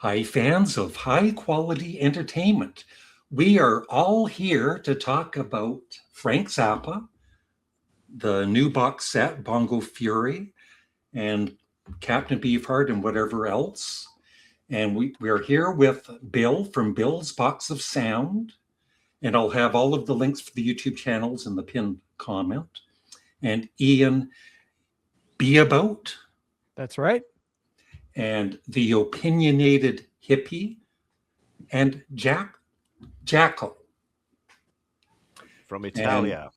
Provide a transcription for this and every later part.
Hi, fans of high quality entertainment. We are all here to talk about Frank Zappa, the new box set, Bongo Fury, and Captain Beefheart, and whatever else. And we are here with Bill from Bill's Box of Sound. And I'll have all of the links for the YouTube channels in the pinned comment. And Ian Be About. That's right. And the opinionated hippie. And Jackal. From Italia. And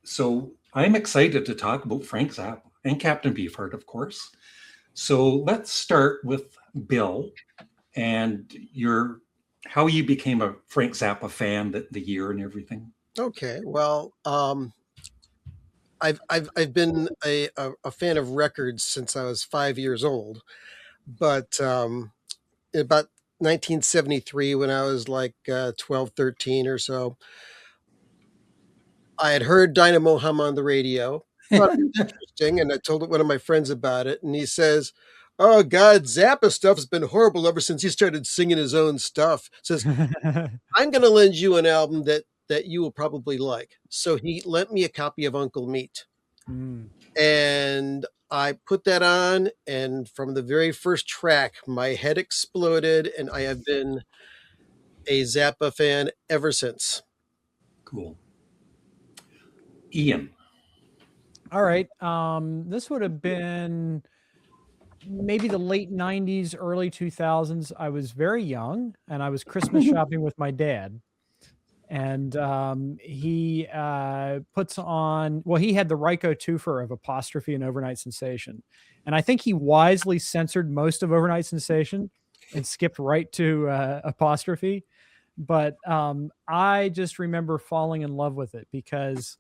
so I'm excited to talk about Frank Zappa and Captain Beefheart, of course. So let's start with Bill and how you became a Frank Zappa fan, the year and everything. Okay, well, I've been a fan of records since I was 5 years old, but in about 1973, when I was like 12, 13 or so, I had heard Dynamo Hum on the radio. Thought it was interesting, and I told one of my friends about it, and he says, "Oh God, Zappa stuff's been horrible ever since he started singing his own stuff." Says, "I'm going to lend you an album that you will probably like." So he lent me a copy of Uncle Meat, and I put that on, and from the very first track, my head exploded, and I have been a Zappa fan ever since. Cool. Ian. All right. This would have been maybe the late 90s, early 2000s. I was very young, and I was Christmas shopping with my dad. And he puts on, well, he had the Ryko twofer of Apostrophe and Overnight Sensation. And I think he wisely censored most of Overnight Sensation and skipped right to Apostrophe. But I just remember falling in love with it because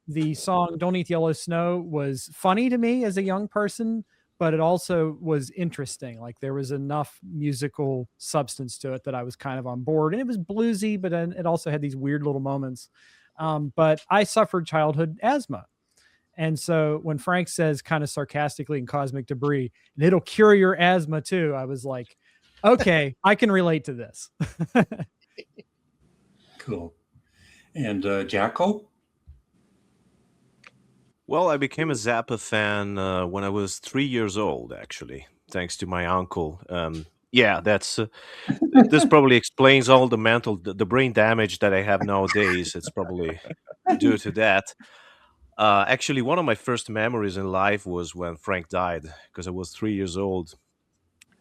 the song Don't Eat Yellow Snow was funny to me as a young person, but it also was interesting. Like there was enough musical substance to it that I was kind of on board. And it was bluesy, but it also had these weird little moments. But I suffered childhood asthma. And so when Frank says kind of sarcastically in Cosmic Debris, and it'll cure your asthma too, I was like, okay, I can relate to this. Cool. And Jacko? Well, I became a Zappa fan when I was 3 years old, actually, thanks to my uncle. Yeah, that's this probably explains all the brain damage that I have nowadays. It's probably due to that. Actually, one of my first memories in life was when Frank died, because I was 3 years old.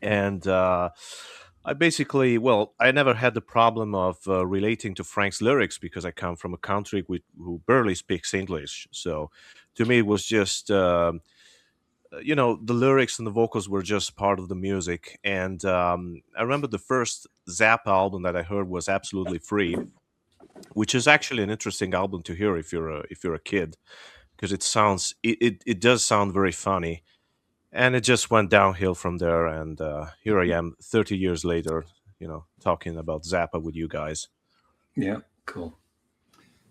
And I basically, well, I never had the problem of relating to Frank's lyrics because I come from a country who barely speaks English. So to me, it was just, the lyrics and the vocals were just part of the music. And I remember the first Zappa album that I heard was Absolutely Free, which is actually an interesting album to hear if you're a kid, because it does sound very funny. And it just went downhill from there, and here I am 30 years later, talking about Zappa with you guys. Yeah, cool.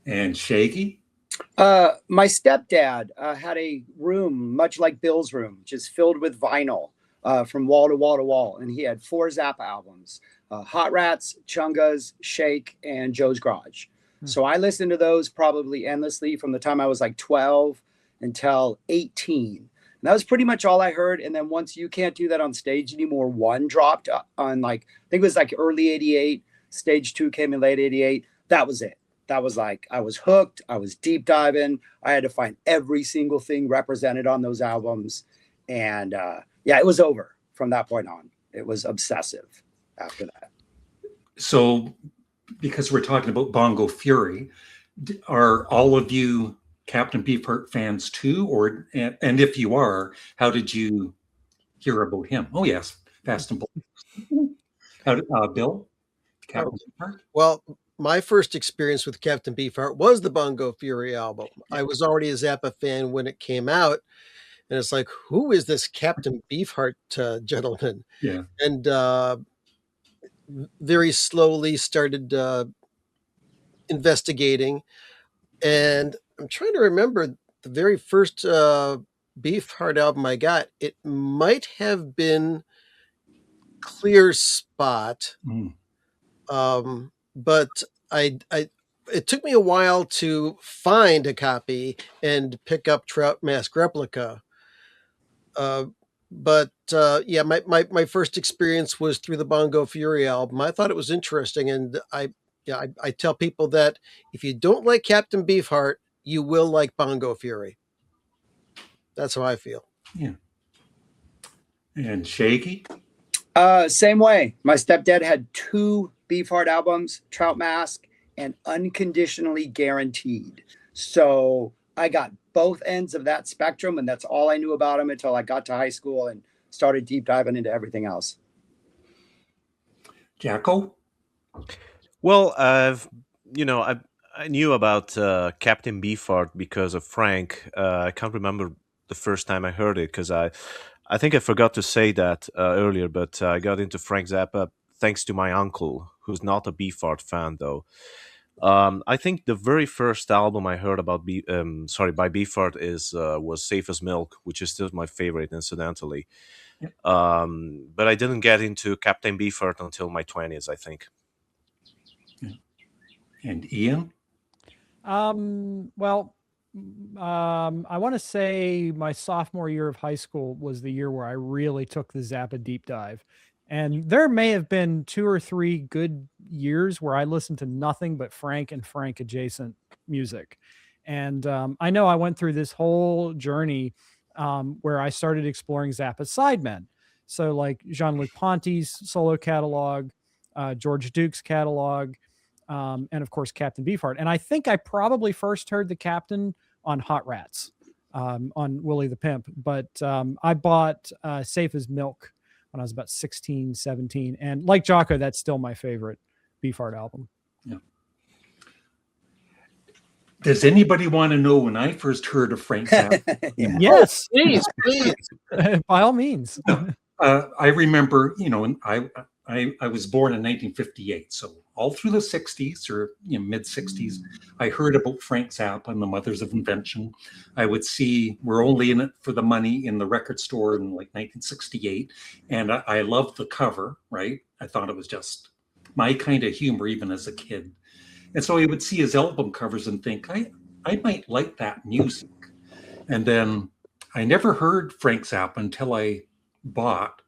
And Shaggy? My stepdad had a room much like Bill's room, just filled with vinyl from wall to wall to wall. And he had 4 Zappa albums, Hot Rats, Chungas, Shake, and Joe's Garage. So I listened to those probably endlessly from the time I was like 12 until 18. And that was pretty much all I heard. And then once You Can't Do That on Stage Anymore 1 dropped on I think it was like early 88. Stage 2 came in late 88. That was it. That was like, I was hooked. I was deep diving. I had to find every single thing represented on those albums. And it was over from that point on. It was obsessive after that. So, because we're talking about Bongo Fury, are all of you Captain Beefheart fans too? And if you are, how did you hear about him? Oh, yes, Fast and Bold. How did Bill? Captain Beefheart? Well, my first experience with Captain Beefheart was the Bongo Fury album. I was already a Zappa fan when it came out, and it's like, who is this Captain Beefheart gentleman? Yeah. And very slowly started investigating, and I'm trying to remember the very first Beefheart album I got. It might have been clear spot. Mm. But it took me a while to find a copy and pick up Trout Mask Replica. But yeah, my first experience was through the Bongo Fury album. I thought it was interesting, and I tell people that if you don't like Captain Beefheart, you will like Bongo Fury. That's how I feel. Yeah. And Shaggy? Same way. My stepdad had 2 Beefheart albums, Trout Mask and Unconditionally Guaranteed. So I got both ends of that spectrum, and that's all I knew about him until I got to high school and started deep diving into everything else. Jacko? Well, I knew about Captain Beefheart because of Frank. I can't remember the first time I heard it because I think I forgot to say that earlier, but I got into Frank Zappa thanks to my uncle, who's not a Beefheart fan though. I think the very first album I heard about by Beefheart was Safe as Milk, which is still my favorite, incidentally. Yep. But I didn't get into Captain Beefheart until my 20s, I think. Yeah. And Ian? Well, I want to say my sophomore year of high school was the year where I really took the Zappa deep dive. And there may have been 2 or 3 good years where I listened to nothing but Frank and Frank adjacent music. And I know I went through this whole journey where I started exploring Zappa's sidemen. So like Jean-Luc Ponty's solo catalog, George Duke's catalog, and of course Captain Beefheart. And I think I probably first heard the Captain on Hot Rats, on Willie the Pimp. But I bought Safe as Milk when I was about 16, 17. And like Jocko, that's still my favorite Beefheart album. Yeah. Does anybody want to know when I first heard of Frank Zappa? Yes, please. By all means. I remember, I was born in 1958, so all through the 60s or mid 60s, I heard about Frank Zappa and the Mothers of Invention. I would see We're Only in It for the Money in the record store in like 1968, and I loved the cover, right? I thought it was just my kind of humor even as a kid. And so I would see his album covers and think, I might like that music. And then I never heard Frank Zappa until I bought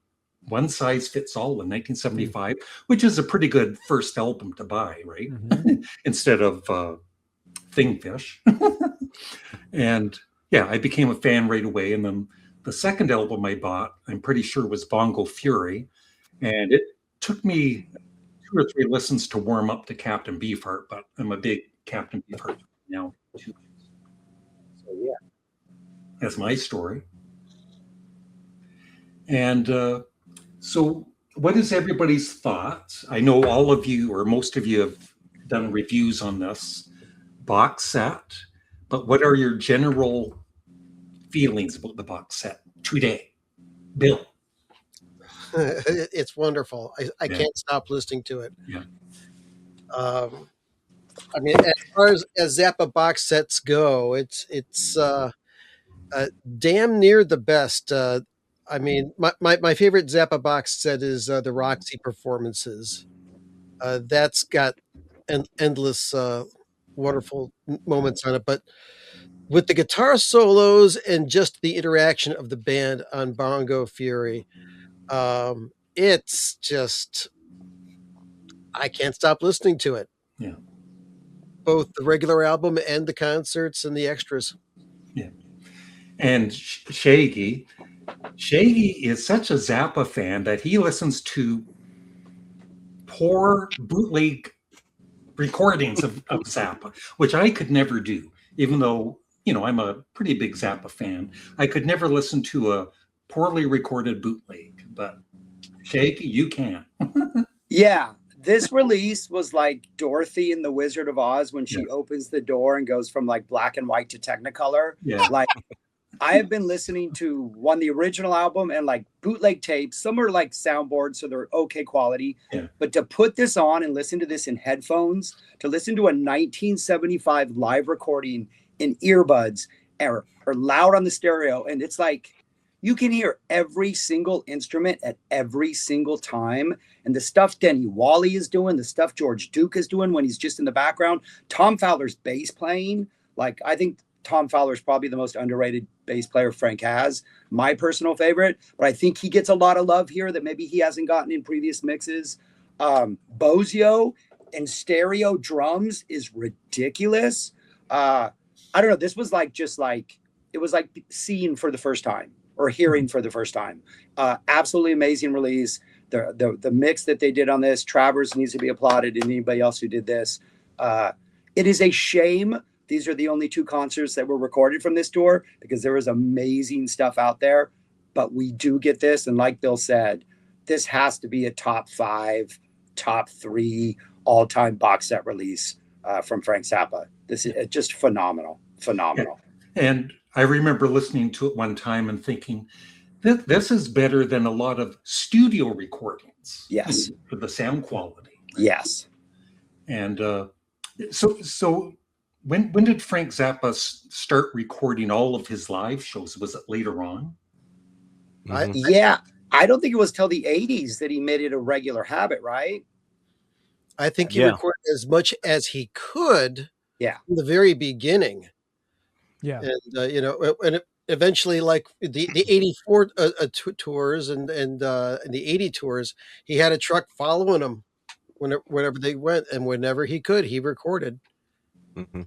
One Size Fits All in 1975, which is a pretty good first album to buy, right? Mm-hmm. Instead of Thingfish. And yeah, I became a fan right away. And then the second album I bought, I'm pretty sure was Bongo Fury. And it took me 2 or 3 listens to warm up to Captain Beefheart, but I'm a big Captain Beefheart now too. So yeah, that's my story. And so what is everybody's thoughts? I know all of you or most of you have done reviews on this box set, but what are your general feelings about the box set today? Bill? It's wonderful. I can't stop listening to it. Yeah. I mean, as far as Zappa box sets go, it's damn near the best. I mean, my favorite Zappa box set is the Roxy performances. That's got endless wonderful moments on it. But with the guitar solos and just the interaction of the band on Bongo Fury, it's just, I can't stop listening to it. Yeah. Both the regular album and the concerts and the extras. Yeah. And Shaggy is such a Zappa fan that he listens to poor bootleg recordings of Zappa, which I could never do, even though, I'm a pretty big Zappa fan. I could never listen to a poorly recorded bootleg, but Shaggy, you can. Yeah. This release was like Dorothy in The Wizard of Oz when she opens the door and goes from like black and white to Technicolor. Yeah. Like, I have been listening to the original album and like bootleg tapes. Some are like soundboards, so they're okay quality. Yeah. But to put this on and listen to this in headphones, to listen to a 1975 live recording in earbuds or loud on the stereo, and it's like You can hear every single instrument at every single time. And the stuff Denny Wally is doing, the stuff George Duke is doing when he's just in the background, Tom Fowler's bass playing. Like, I think Tom Fowler is probably the most underrated bass player Frank has, my personal favorite. But I think he gets a lot of love here that maybe he hasn't gotten in previous mixes. Bozio and stereo drums is ridiculous. I don't know. This was like it was like seeing for the first time or hearing for the first time. Absolutely amazing release. The mix that they did on this, Travers needs to be applauded, and anybody else who did this. It is a shame these are the only 2 concerts that were recorded from this tour, because there is amazing stuff out there. But we do get this, and like Bill said, this has to be a top 5, top 3 all-time box set release from Frank Zappa. This is just phenomenal. Yeah. And I remember listening to it one time and thinking, this is better than a lot of studio recordings. Yes. For the sound quality. Yes. And so when did Frank Zappa start recording all of his live shows? Was it later on? Yeah. I don't think it was till the 80s that he made it a regular habit, right? I think he recorded as much as he could. Yeah. From the very beginning. Yeah. And and eventually, like the 84 tours and the 80 tours, he had a truck following him whenever they went, and whenever he could, he recorded. Mm-hmm.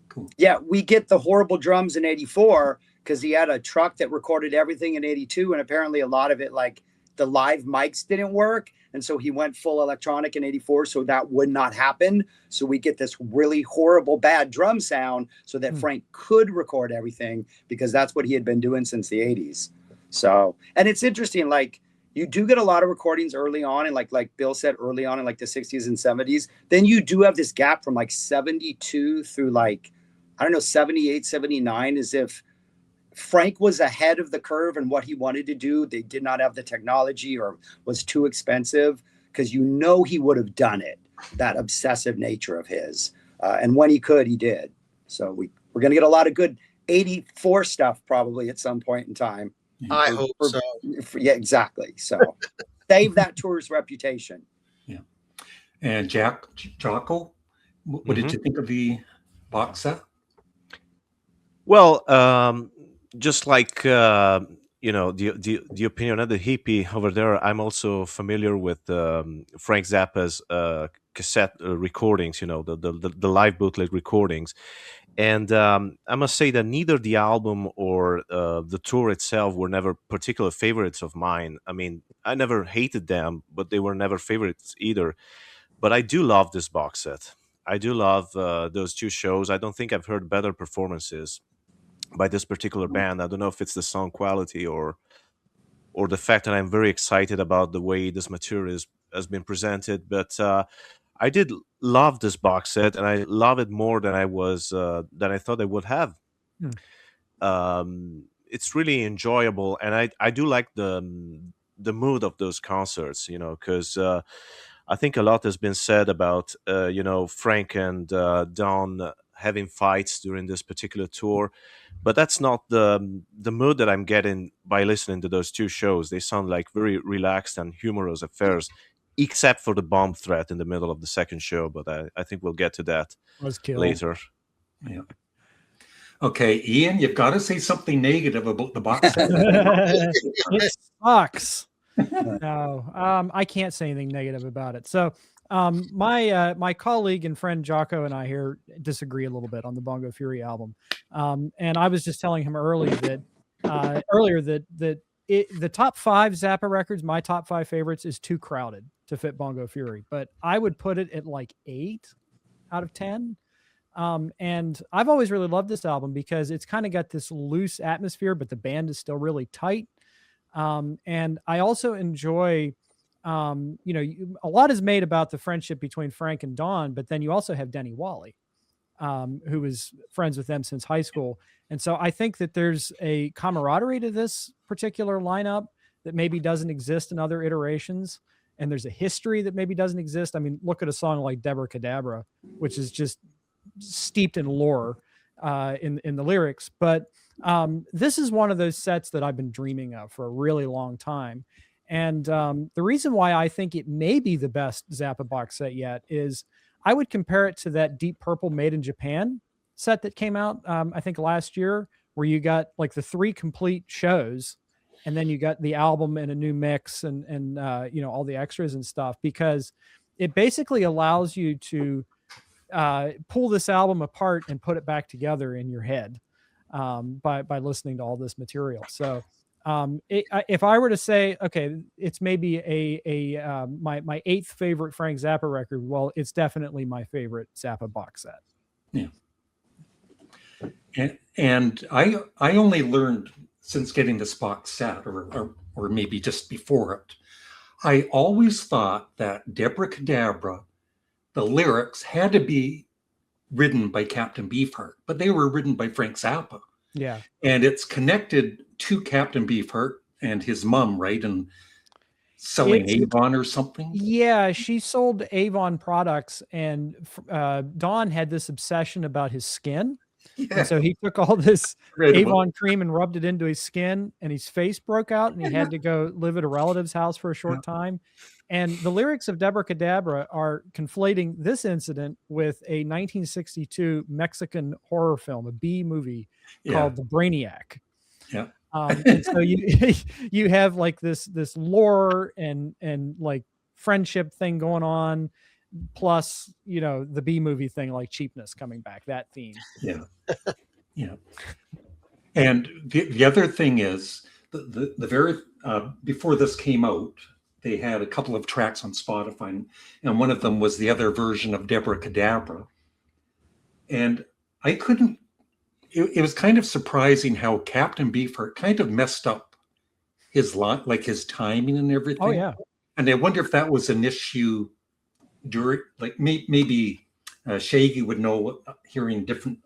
Cool. Yeah, we get the horrible drums in 84 because he had a truck that recorded everything in 82, and apparently a lot of it, like the live mics didn't work, and so he went full electronic in 84, so that would not happen. So we get this really horrible bad drum sound so that Frank could record everything, because that's what he had been doing since the 80s. So, and it's interesting, like you do get a lot of recordings early on, and like Bill said, early on in like the 60s and 70s. Then you do have this gap from like 72 through like, I don't know, 78, 79, as if Frank was ahead of the curve in what he wanted to do. They did not have the technology or was too expensive, because he would have done it, that obsessive nature of his. And when he could, he did. So we're going to get a lot of good 84 stuff probably at some point in time. I hope so. Yeah, exactly. So save that tour's reputation. Yeah. And Jocko, what did you think of the box set? Well, just like the opinion of the hippie over there, I'm also familiar with Frank Zappa's cassette recordings. The live bootleg recordings, and I must say that neither the album or the tour itself were never particular favorites of mine. I mean, I never hated them, but they were never favorites either. But I do love this box set. I do love those 2 shows. I don't think I've heard better performances by this particular band. I don't know if it's the sound quality or the fact that I'm very excited about the way this material has been presented. But I did love this box set, and I love it more than I thought I would have. It's really enjoyable, and I do like the mood of those concerts, because I think a lot has been said about Frank and Don having fights during this particular tour, but that's not the mood that I'm getting by listening to those 2 shows. They sound like very relaxed and humorous affairs, except for the bomb threat in the middle of the second show. But I think we'll get to that later. Yeah. Okay, Ian, you've got to say something negative about the box set. It sucks. No, I can't say anything negative about it. So my colleague and friend Jocko and I here disagree a little bit on the Bongo Fury album. And I was just telling him earlier that the top 5 Zappa records, my top 5 favorites, is too crowded to fit Bongo Fury, but I would put it at like 8 out of 10. And I've always really loved this album because it's kind of got this loose atmosphere, but the band is still really tight. And I also enjoy, a lot is made about the friendship between Frank and Don, but then you also have Denny Wally, who was friends with them since high school. And so I think that there's a camaraderie to this particular lineup that maybe doesn't exist in other iterations. And there's a history that maybe doesn't exist. I mean, look at a song like Deborah Cadabra, which is just steeped in lore, in the lyrics. But This is one of those sets that I've been dreaming of for a really long time. And the reason why I think it may be the best Zappa box set yet is I would compare it to that Deep Purple Made in Japan set that came out, I think last year, where you got like the 3 complete shows, and then you got the album in a new mix and all the extras and stuff, because it basically allows you to pull this album apart and put it back together in your head by listening to all this material. So if I were to say, okay, it's maybe my 8th favorite Frank Zappa record, well, it's definitely my favorite Zappa box set. Yeah. And I only learned since getting this box set, or maybe just before it, I always thought that Deborah Cadabra, the lyrics had to be written by Captain Beefheart, but they were written by Frank Zappa. Yeah. And it's connected to Captain Beefheart and his mom, right? And selling Avon or something. Yeah, she sold Avon products, and Don had this obsession about his skin. Yeah. And so he took all this Incredible. Avon cream and rubbed it into his skin, and his face broke out, and he had to go live at a relative's house for a short time. And the lyrics of Deborah Cadabra are conflating this incident with a 1962 Mexican horror film, a B movie called The Brainiac. Yeah. And so you have like this lore and like friendship thing going on, plus the B movie thing, like cheapness coming back, that theme. Yeah. Yeah. And the other thing is the very before this came out, they had a couple of tracks on Spotify, and one of them was the other version of Deborah Cadabra. And I couldn't, it was kind of surprising how Captain Beefheart kind of messed up his lot, like his timing and everything. Oh, yeah. And I wonder if that was an issue during, like maybe Shaggy would know, hearing different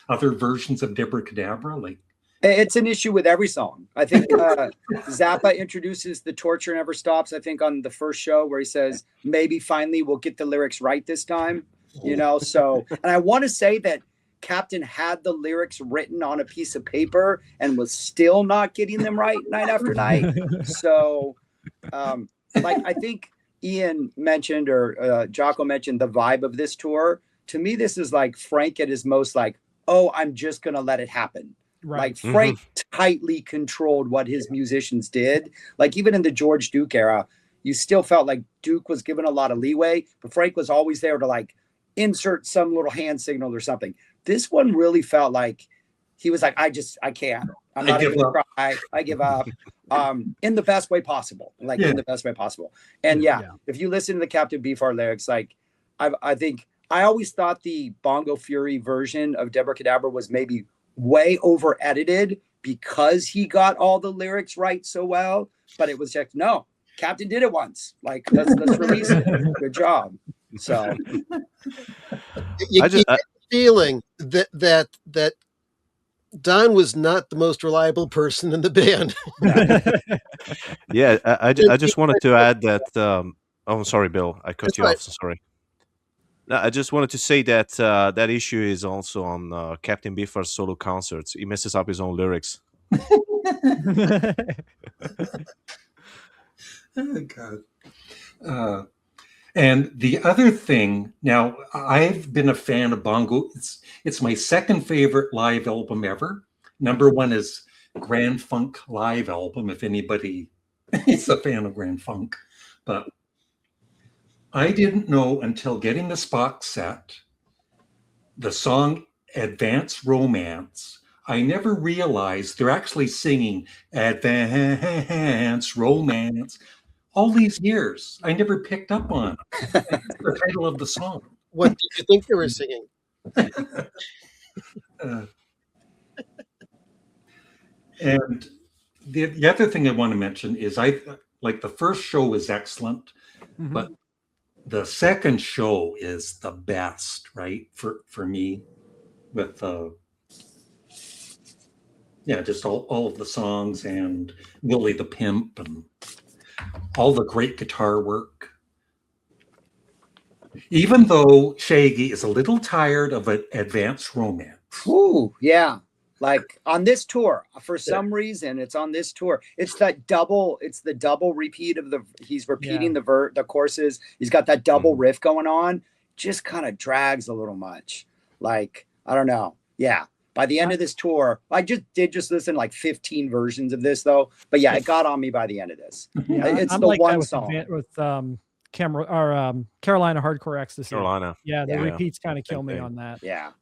other versions of Deborah Cadabra, like. It's an issue with every song. I think Zappa introduces The Torture Never Stops, I think, on the first show, where he says, maybe finally we'll get the lyrics right this time, so, and I want to say that Captain had the lyrics written on a piece of paper and was still not getting them right night after night. So, I think Ian mentioned, or Jocko mentioned, the vibe of this tour. To me, this is like Frank at his most like, oh, I'm just going to let it happen. Right. Like Frank tightly controlled what his musicians did. Like even in the George Duke era, you still felt like Duke was given a lot of leeway, but Frank was always there to like insert some little hand signal or something. This one really felt like he was like, I can't. I'm not even gonna try. I give up. In the best way possible. Like in the best way possible. And if you listen to the Captain Beefheart lyrics, like I think I always thought the Bongo Fury version of Deborah Cadabra was maybe way over edited because he got all the lyrics right so well, but it was just no, Captain did it once, like let's release it. Good job. So you get the feeling that Don was not the most reliable person in the band. Yeah, I just wanted to add that I'm sorry, Bill, I cut you off, so sorry. No, I just wanted to say that that issue is also on Captain Beefheart's solo concerts. He messes up his own lyrics. Oh, God. And the other thing, now I've been a fan of Bongo. It's my second favorite live album ever. Number one is Grand Funk live album, if anybody is a fan of Grand Funk. But I didn't know until getting this box set, the song Advanced Romance. I never realized they're actually singing Advanced Romance all these years. I never picked up on it. That's the title of the song. What did you think they were singing? And the other thing I want to mention is I like the first show is excellent, but the second show is the best, right? For me, with just all of the songs and Willie the Pimp and all the great guitar work. Even though Shaggy is a little tired of an Advanced Romance. Ooh, yeah. Like on this tour, for some reason, it's on this tour. It's the double repeat of he's repeating the courses. He's got that double riff going on. Just kind of drags a little much. Like, I don't know. Yeah. By the end of this tour, I just listen like 15 versions of this though. But yeah, it got on me by the end of this. Yeah, it's I'm the like one that song with Carolina Hardcore Ecstasy. Carolina. Yeah, the repeats kind of kill me on that. Yeah.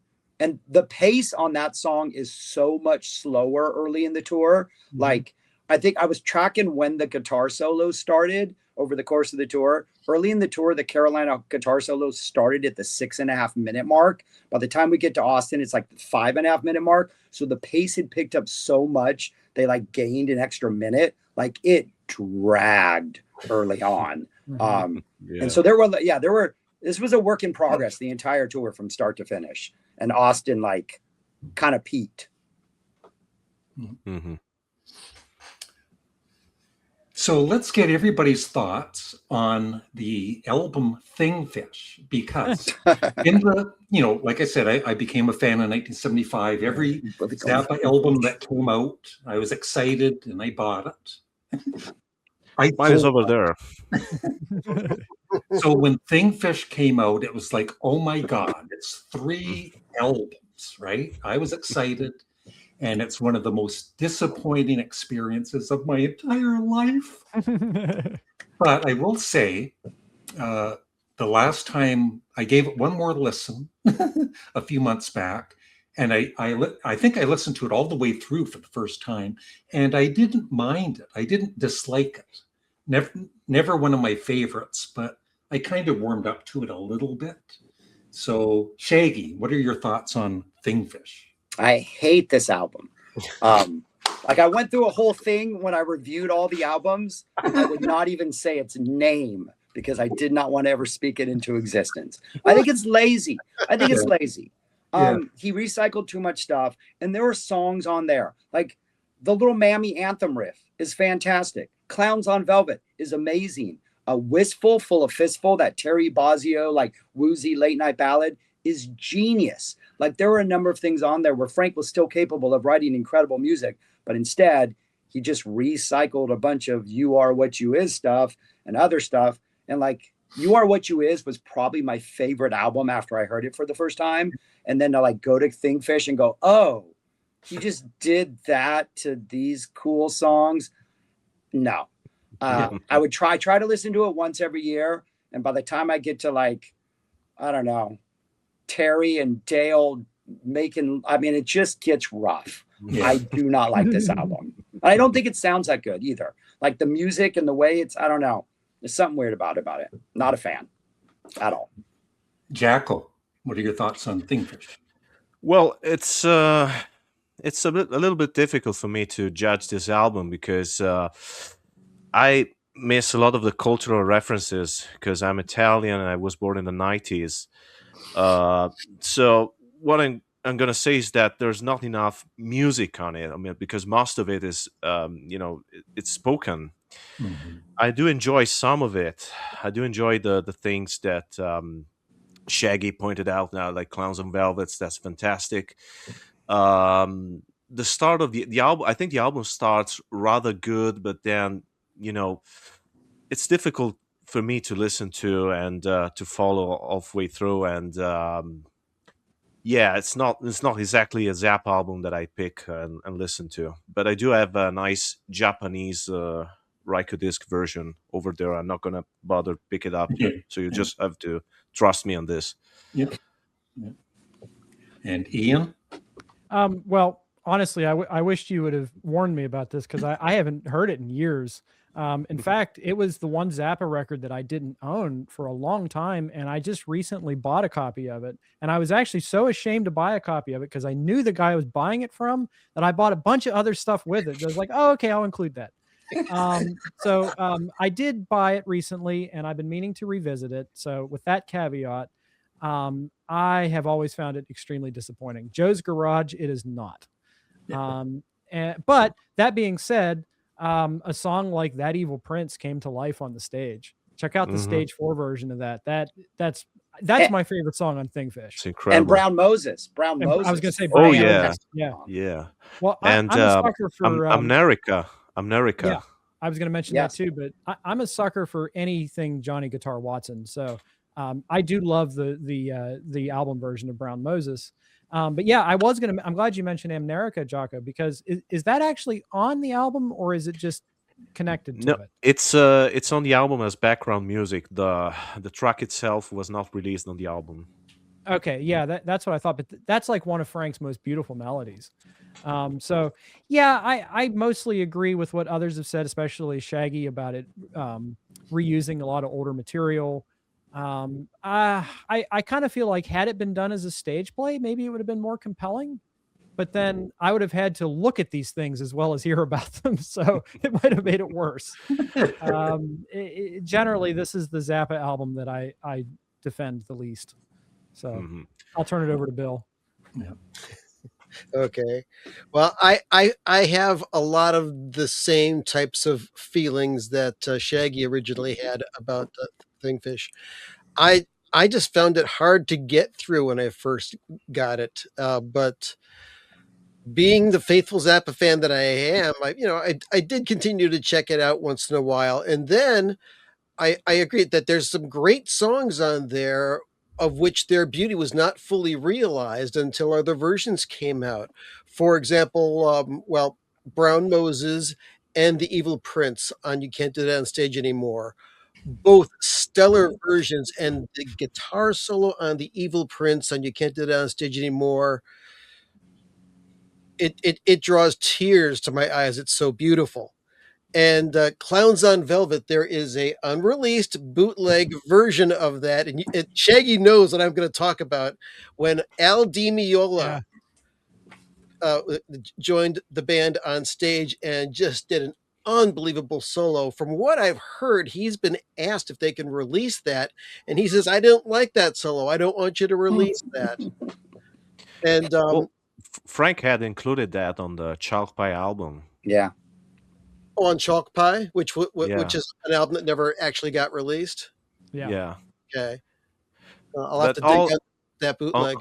And the pace on that song is so much slower early in the tour. Like, I think I was tracking when the guitar solos started over the course of the tour. Early in the tour, the Carolina guitar solos started at the 6.5 minute mark. By the time we get to Austin, it's like the 5.5 minute mark. So the pace had picked up so much, they like gained an extra minute. Like it dragged early on. And so there were, this was a work in progress the entire tour from start to finish. And Austin like kind of peaked. So let's get everybody's thoughts on the album Thingfish, because in the, like I said, I became a fan in 1975. Every Zappa album that came out, I was excited and I bought it. Mine is over there. So when Thingfish came out, it was like, oh my God, it's 3 albums, right? I was excited. And it's one of the most disappointing experiences of my entire life. But I will say, the last time I gave it one more listen a few months back, and I think I listened to it all the way through for the first time, and I didn't mind it. I didn't dislike it. Never one of my favorites, but I kind of warmed up to it a little bit. So, Shaggy, what are your thoughts on Thingfish? I hate this album. Like I went through a whole thing when I reviewed all the albums. I would not even say its name because I did not want to ever speak it into existence. I think it's lazy. He recycled too much stuff, and there were songs on there. Like the Little Mammy anthem riff is fantastic. Clowns on Velvet is amazing. Wistful, Full of Fistful, that Terry Bozzio like woozy late night ballad is genius. Like there were a number of things on there where Frank was still capable of writing incredible music, but instead he just recycled a bunch of You Are What You Is stuff and other stuff. And like You Are What You Is was probably my favorite album after I heard it for the first time. And then to like go to Thingfish and go, oh, he just did that to these cool songs. No. I would try to listen to it once every year. And by the time I get to like, I don't know, Terry and Dale it just gets rough. Yeah. I do not like this album. And I don't think it sounds that good either. Like the music and the way I don't know. There's something weird about it. Not a fan at all. Jackal, what are your thoughts on Thingfish? Well, it's a little bit difficult for me to judge this album because I miss a lot of the cultural references because I'm Italian and I was born in the 90s. So what I'm going to say is that there's not enough music on it. I mean, because most of it is, it's spoken. Mm-hmm. I do enjoy some of it. I do enjoy the things that Shaggy pointed out now, like Clowns on Velvets. That's fantastic. The start of the album, I think the album starts rather good, but then, it's difficult for me to listen to and to follow all the way through. And it's not exactly a Zappa album that I pick and listen to. But I do have a nice Japanese Rykodisc version over there. I'm not going to bother pick it up. So you just have to trust me on this. Yep. And Ian? Well, honestly, I wished you would have warned me about this because I haven't heard it in years. In fact, it was the one Zappa record that I didn't own for a long time, and I just recently bought a copy of it. And I was actually so ashamed to buy a copy of it because I knew the guy I was buying it from that I bought a bunch of other stuff with it. I was like, oh, okay, I'll include that. So I did buy it recently, and I've been meaning to revisit it. So with that caveat, I have always found it extremely disappointing. Joe's Garage, it is not. But that being said, a song like That Evil Prince came to life on the stage. Check out the stage 4 version of that. That's That's my favorite song on Thingfish. It's incredible. And Brown Moses. Brown And Moses. I was going to say, Oh, Brown yeah. Moses. Yeah. Yeah. Well, And I'm a sucker for America. Yeah, I was going to mention Yes. that too, but I'm a sucker for anything Johnny Guitar Watson. So I do love the album version of Brown Moses. But yeah, I'm glad you mentioned America, Jocko, because is that actually on the album or is it just connected to No, it? it's on the album as background music. The track itself was not released on the album. Okay, yeah, that's what I thought, but that's like one of Frank's most beautiful melodies. So yeah, I mostly agree with what others have said, especially Shaggy, about it reusing a lot of older material. I kind of feel like had it been done as a stage play, maybe it would have been more compelling. But then I would have had to look at these things as well as hear about them, so it might have made it worse. Generally, this is the Zappa album that I defend the least. So I'll turn it over to Bill. Yeah. Okay. Well, I have a lot of the same types of feelings that Shaggy originally had about the Thingfish. I just found it hard to get through when I first got it, but being the faithful Zappa fan that I am, I did continue to check it out once in a while, and then I agree that there's some great songs on there of which their beauty was not fully realized until other versions came out. For example, Brown Moses and The Evil Prince on You Can't Do That on Stage Anymore. Both stellar versions, and the guitar solo on The Evil Prince on You Can't Do That on Stage Anymore, it draws tears to my eyes. It's so beautiful. And Clowns on Velvet, there is a unreleased bootleg version of that, and Shaggy knows what I'm going to talk about. When Al Di Meola joined the band on stage and just did an unbelievable solo. From what I've heard, he's been asked if they can release that, and he says, "I don't like that solo. I don't want you to release that." And Well, Frank had included that on the Chalk Pie album. Yeah. on Chalk Pie, which Yeah. which is an album that never actually got released. Yeah. Okay, I'll have But to dig up that bootleg.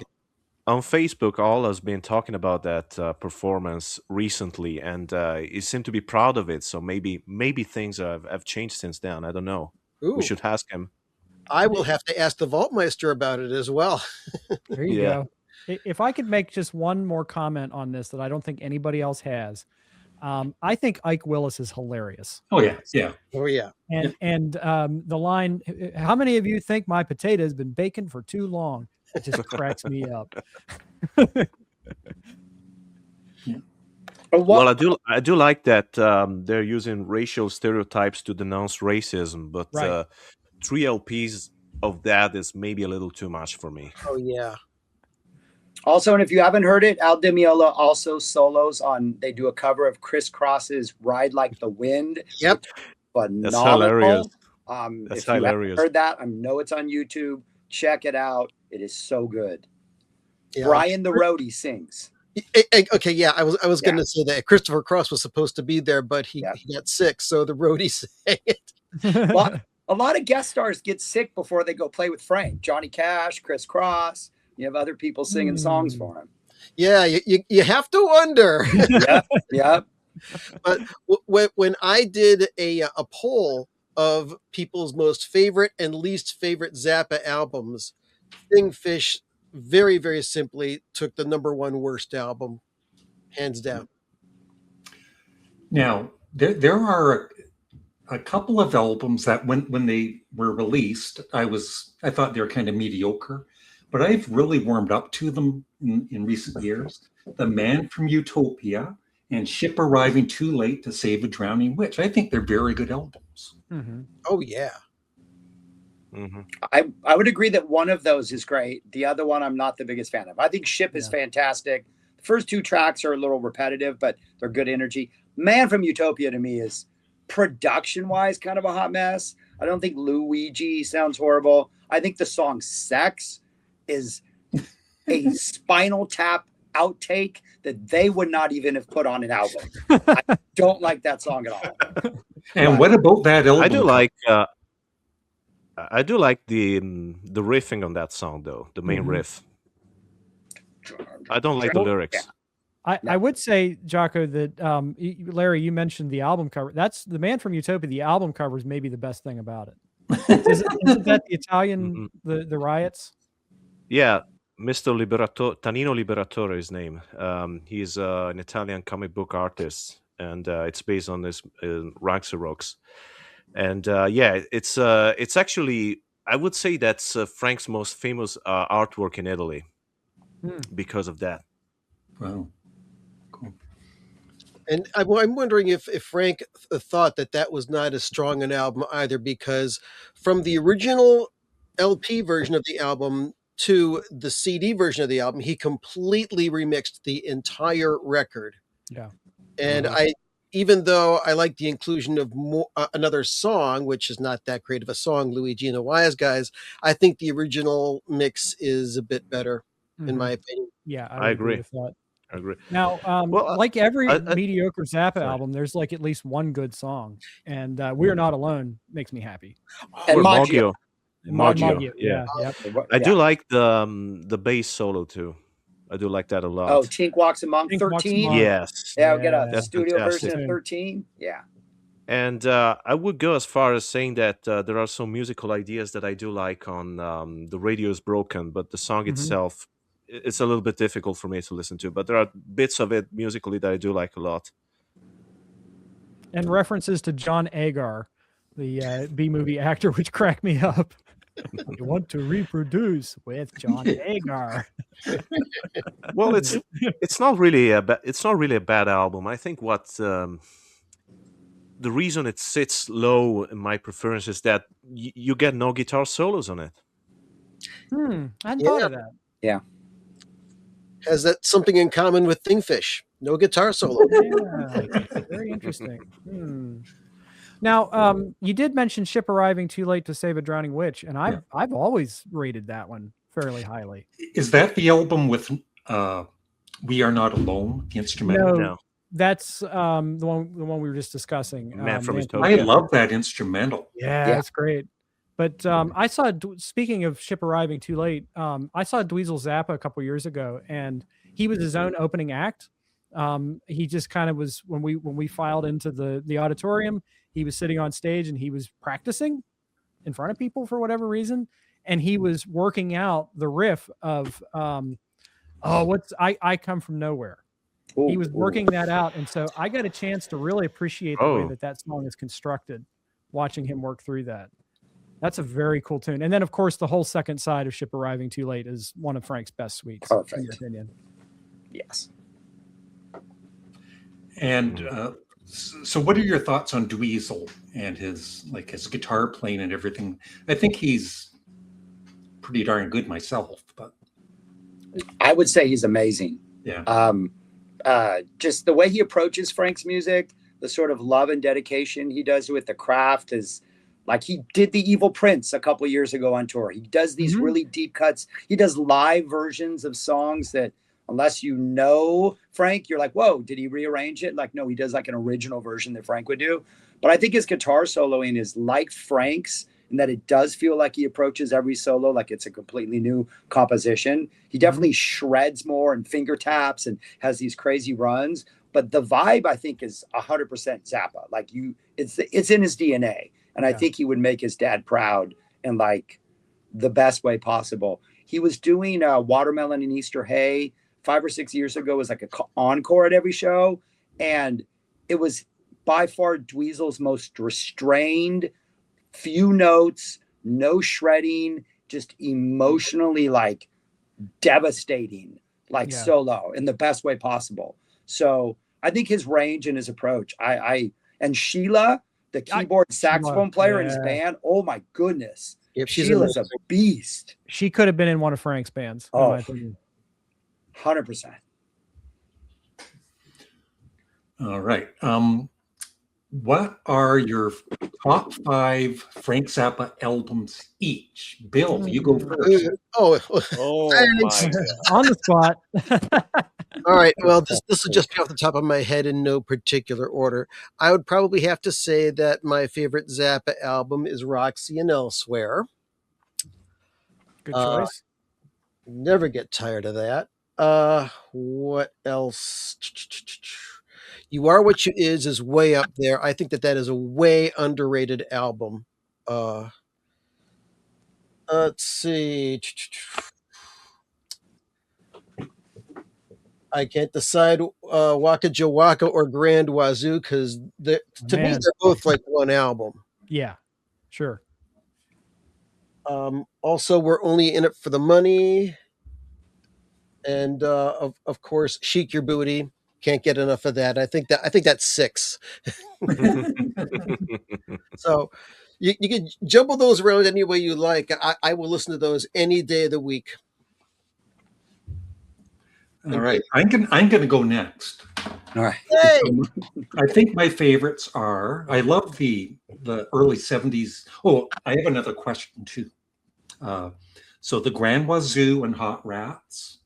on Facebook, all has been talking about that performance recently, and he seemed to be proud of it. So maybe things have changed since then. I don't know. Ooh, We should ask him. I will have to ask the Vaultmeister about it as well. There you Yeah. go. If I could make just one more comment on this that I don't think anybody else has, I think Ike Willis is hilarious. Oh yeah, yeah. Oh yeah. And the line, "How many of you think my potato has been baking for too long?" It just cracks me up. Well, I do like that they're using racial stereotypes to denounce racism, but Right. 3 LPs of that is maybe a little too much for me. Oh yeah. Also, and if you haven't heard it, Al Di Meola also solos on. They do a cover of Criss Cross's "Ride Like the Wind." Yep. That's hilarious. If That's you haven't hilarious. heard that, I know it's on YouTube. Check it out. It is so good. Yeah. Brian the Roadie sings. Okay, yeah, I was going to say that Christopher Cross was supposed to be there, but he got sick, so the roadie sang it. A lot of guest stars get sick before they go play with Frank. Johnny Cash, Criss Cross. You have other people singing songs for him. Yeah, you have to wonder. Yep. But when I did a poll of people's most favorite and least favorite Zappa albums, Thingfish very, very simply took the number one worst album, hands down. Now there are a couple of albums that when they were released, I thought they were kind of mediocre, but I've really warmed up to them in recent years. The Man from Utopia and Ship Arriving Too Late to Save a Drowning Witch. I think they're very good albums. Mm-hmm. Oh yeah. Mm-hmm. I would agree that one of those is great. The other one I'm not the biggest fan of. I think Ship is fantastic. The first 2 tracks are a little repetitive, but they're good energy. Man from Utopia to me is production-wise kind of a hot mess. I don't think Luigi sounds horrible. I think the song Sex is a Spinal Tap outtake that they would not even have put on an album. I don't like that song at all. And what about that album? I do like I do like the riffing on that song, though, the main riff. I don't like the lyrics. I would say, Jocko, that Larry, you mentioned the album cover. That's The Man from Utopia. The album cover is maybe the best thing about it. Isn't that the Italian, the riots? Yeah, Mr. Tanino Liberatore is his name. He's an Italian comic book artist, and it's based on this Ranxerox. And yeah, it's actually, I would say that's Frank's most famous artwork in Italy because of that. Wow. Cool. And I'm wondering if Frank thought that was not as strong an album either, because from the original LP version of the album to the CD version of the album, he completely remixed the entire record. Yeah. And even though I like the inclusion of another song, which is not that great of a song, Luigi and the Wise Guys, I think the original mix is a bit better, in my opinion. Yeah, I agree with that. I agree. Now, like every mediocre Zappa album, there's like at least one good song, and "We Are Not Alone" makes me happy. And Maggio. Yeah. I do like the bass solo too. I do like that a lot. Oh, Tink Walks Among Tink Walks 13. Among. Yes. Yeah, we'll get a That's studio fantastic. version of 13. Yeah. And I would go as far as saying that there are some musical ideas that I do like on The Radio is Broken, but the song itself, it's a little bit difficult for me to listen to. But there are bits of it musically that I do like a lot. And references to John Agar, the B-movie actor, which cracked me up. You want to reproduce with John Agar. Well, it's not really a bad album. I think what the reason it sits low in my preference is that you get no guitar solos on it. I hadn't thought of that. Yeah. Has that something in common with Thingfish? No guitar solo. Yeah, very interesting. Now, you did mention Ship Arriving Too Late to Save a Drowning Witch, and I've always rated that one fairly highly. Is that the album with We Are Not Alone, the instrumental? No. That's the one we were just discussing. Man from Utopia. I love that instrumental. Yeah, it's great. But I saw, speaking of Ship Arriving Too Late, I saw Dweezil Zappa a couple years ago, and he was his own opening act. He just kind of was, when we filed into the auditorium, he was sitting on stage and he was practicing in front of people for whatever reason, and he was working out the riff of I Come From Nowhere. He was working that out, and so I got a chance to really appreciate the way that song is constructed, watching him work through that. That's a very cool tune. And then, of course, the whole second side of Ship Arriving Too Late is one of Frank's best suites. Perfect. In your opinion. Yes. And so what are your thoughts on Dweezil and his guitar playing and everything? I think he's pretty darn good myself, but I would say he's amazing. Yeah. Just the way he approaches Frank's music, the sort of love and dedication he does with the craft is like he did the Evil Prince a couple of years ago on tour. He does these really deep cuts. He does live versions of songs that, unless you know Frank, you're like, whoa, did he rearrange it? Like, no, he does like an original version that Frank would do. But I think his guitar soloing is like Frank's in that it does feel like he approaches every solo like it's a completely new composition. He definitely shreds more and finger taps and has these crazy runs. But the vibe, I think, is 100% Zappa. Like it's in his DNA. And I think he would make his dad proud in like the best way possible. He was doing Watermelon and Easter Hay 5 or 6 years ago. It was like an encore at every show. And it was by far Dweezil's most restrained, few notes, no shredding, just emotionally like devastating, solo in the best way possible. So I think his range and his approach, and Sheila, the keyboard saxophone player in his band, oh my goodness. Yep, Sheila's a beast. She could have been in one of Frank's bands. Oh, in my opinion. 100%. All right. What are your top 5 Frank Zappa albums each? Bill, you go first. Oh my God. On the spot. All right. Well, this will just be off the top of my head in no particular order. I would probably have to say that my favorite Zappa album is Roxy and Elsewhere. Good Uh, choice. Never get tired of that. What else? You Are What You Is way up there. I think that is a way underrated album. Uh, let's see. I can't decide Waka Jawaka or Grand Wazoo because to me Man. they're both like one album. Yeah, sure. Also, We're Only in It for the Money, and of course, Chic Your Booty. Can't get enough of that. I think that's 6. So you can jumble those around any way you like. I will listen to those any day of the week. All right, I'm gonna go next. All right. Hey! I think my favorites are. I love the early '70s. Oh, I have another question too. So the Grand Wazoo and Hot Rats.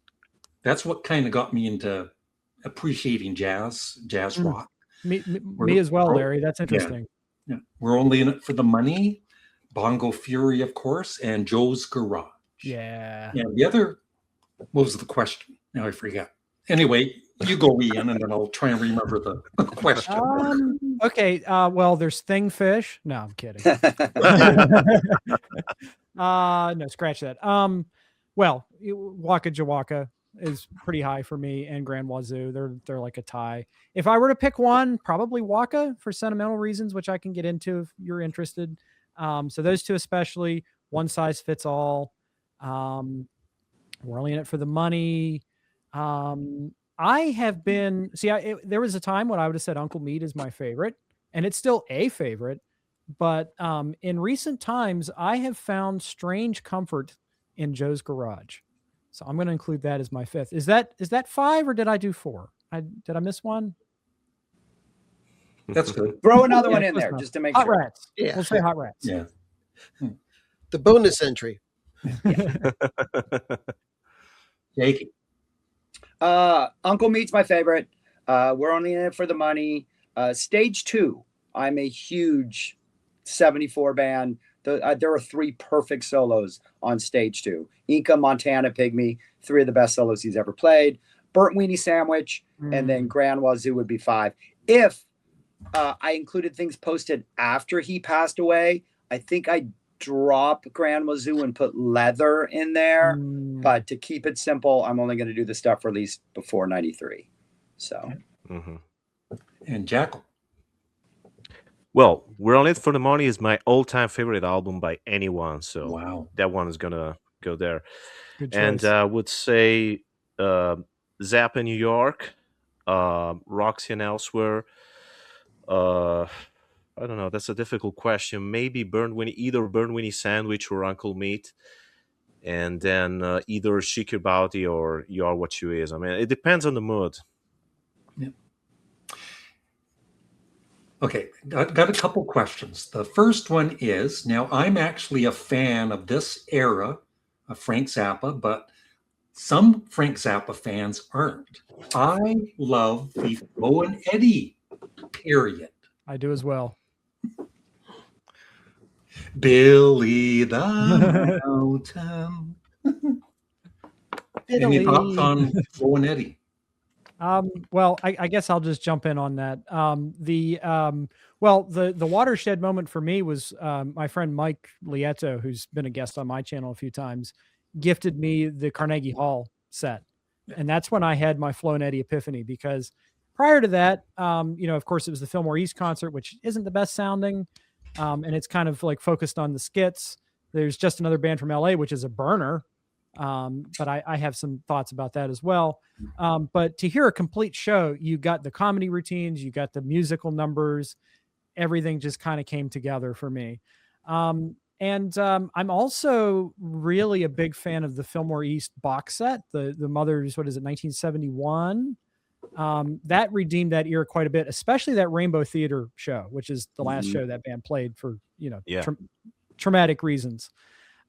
That's what kind of got me into appreciating jazz rock. Me as well, Larry. That's interesting. Yeah. We're Only in It for the Money. Bongo Fury, of course, and Joe's Garage. Yeah. Yeah. The other. What was the question? Now I forget. Anyway, you go, Ian, and then I'll try and remember the question. Okay. Well, there's Thingfish. No, I'm kidding. No, scratch that. Well, Waka Jawaka is pretty high for me, and Grand Wazoo. They're like a tie. If I were to pick one, probably Waka for sentimental reasons, which I can get into if you're interested. So those two especially. One size fits all. We're only in it for the money. I have been there was a time when I would have said Uncle Meat is my favorite, and it's still a favorite. But in recent times, I have found strange comfort in Joe's Garage. So I'm going to include that as my 5th. Is that 5 or did I do 4? Did I miss one? That's good. Throw another one in there just to make Hot sure. Rats. Yeah. We'll say Hot Rats. Yeah. The bonus entry. Jake. Uncle Meat's my favorite. We're Only in It for the Money. Stage 2. I'm a huge 74 band. There are 3 perfect solos on Stage 2. Inca, Montana, Pygmy, 3 of the best solos he's ever played. Burnt Weenie Sandwich, and then Grand Wazoo would be 5. If I included things posted after he passed away, I think I'd drop Grand Wazoo and put Leather in there. But to keep it simple, I'm only going to do the stuff released before 93. So. And Jackal. Well, We're Only in It for the Money is my all-time favorite album by anyone. So Wow. that one is going to go there. Good choice. And I would say Zappa New York, Roxy and Elsewhere. I don't know. That's a difficult question. Maybe either Burnt Weenie Sandwich or Uncle Meat. And then either Chic Your Booty or You Are What You Is. I mean, it depends on the mood. Yeah. Okay, got a couple questions. The first one is, now I'm actually a fan of this era of Frank Zappa, but some Frank Zappa fans aren't. I love the Flo and Eddie period. I do as well. Billy the Mountain. Any thoughts on Flo and Eddie? Well, I guess I'll just jump in on that. The watershed moment for me was my friend Mike Lieto, who's been a guest on my channel a few times, gifted me the Carnegie Hall set. And that's when I had my Flo and Eddie epiphany, because prior to that, of course, it was the Fillmore East concert, which isn't the best sounding. And it's kind of like focused on the skits. There's Just Another Band from LA, which is a burner. But I have some thoughts about that as well. But to hear a complete show, you got the comedy routines, you got the musical numbers, everything just kind of came together for me. I'm also really a big fan of the Fillmore East box set, the Mother's, 1971? That redeemed that era quite a bit, especially that Rainbow Theater show, which is the last show that band played for, traumatic reasons.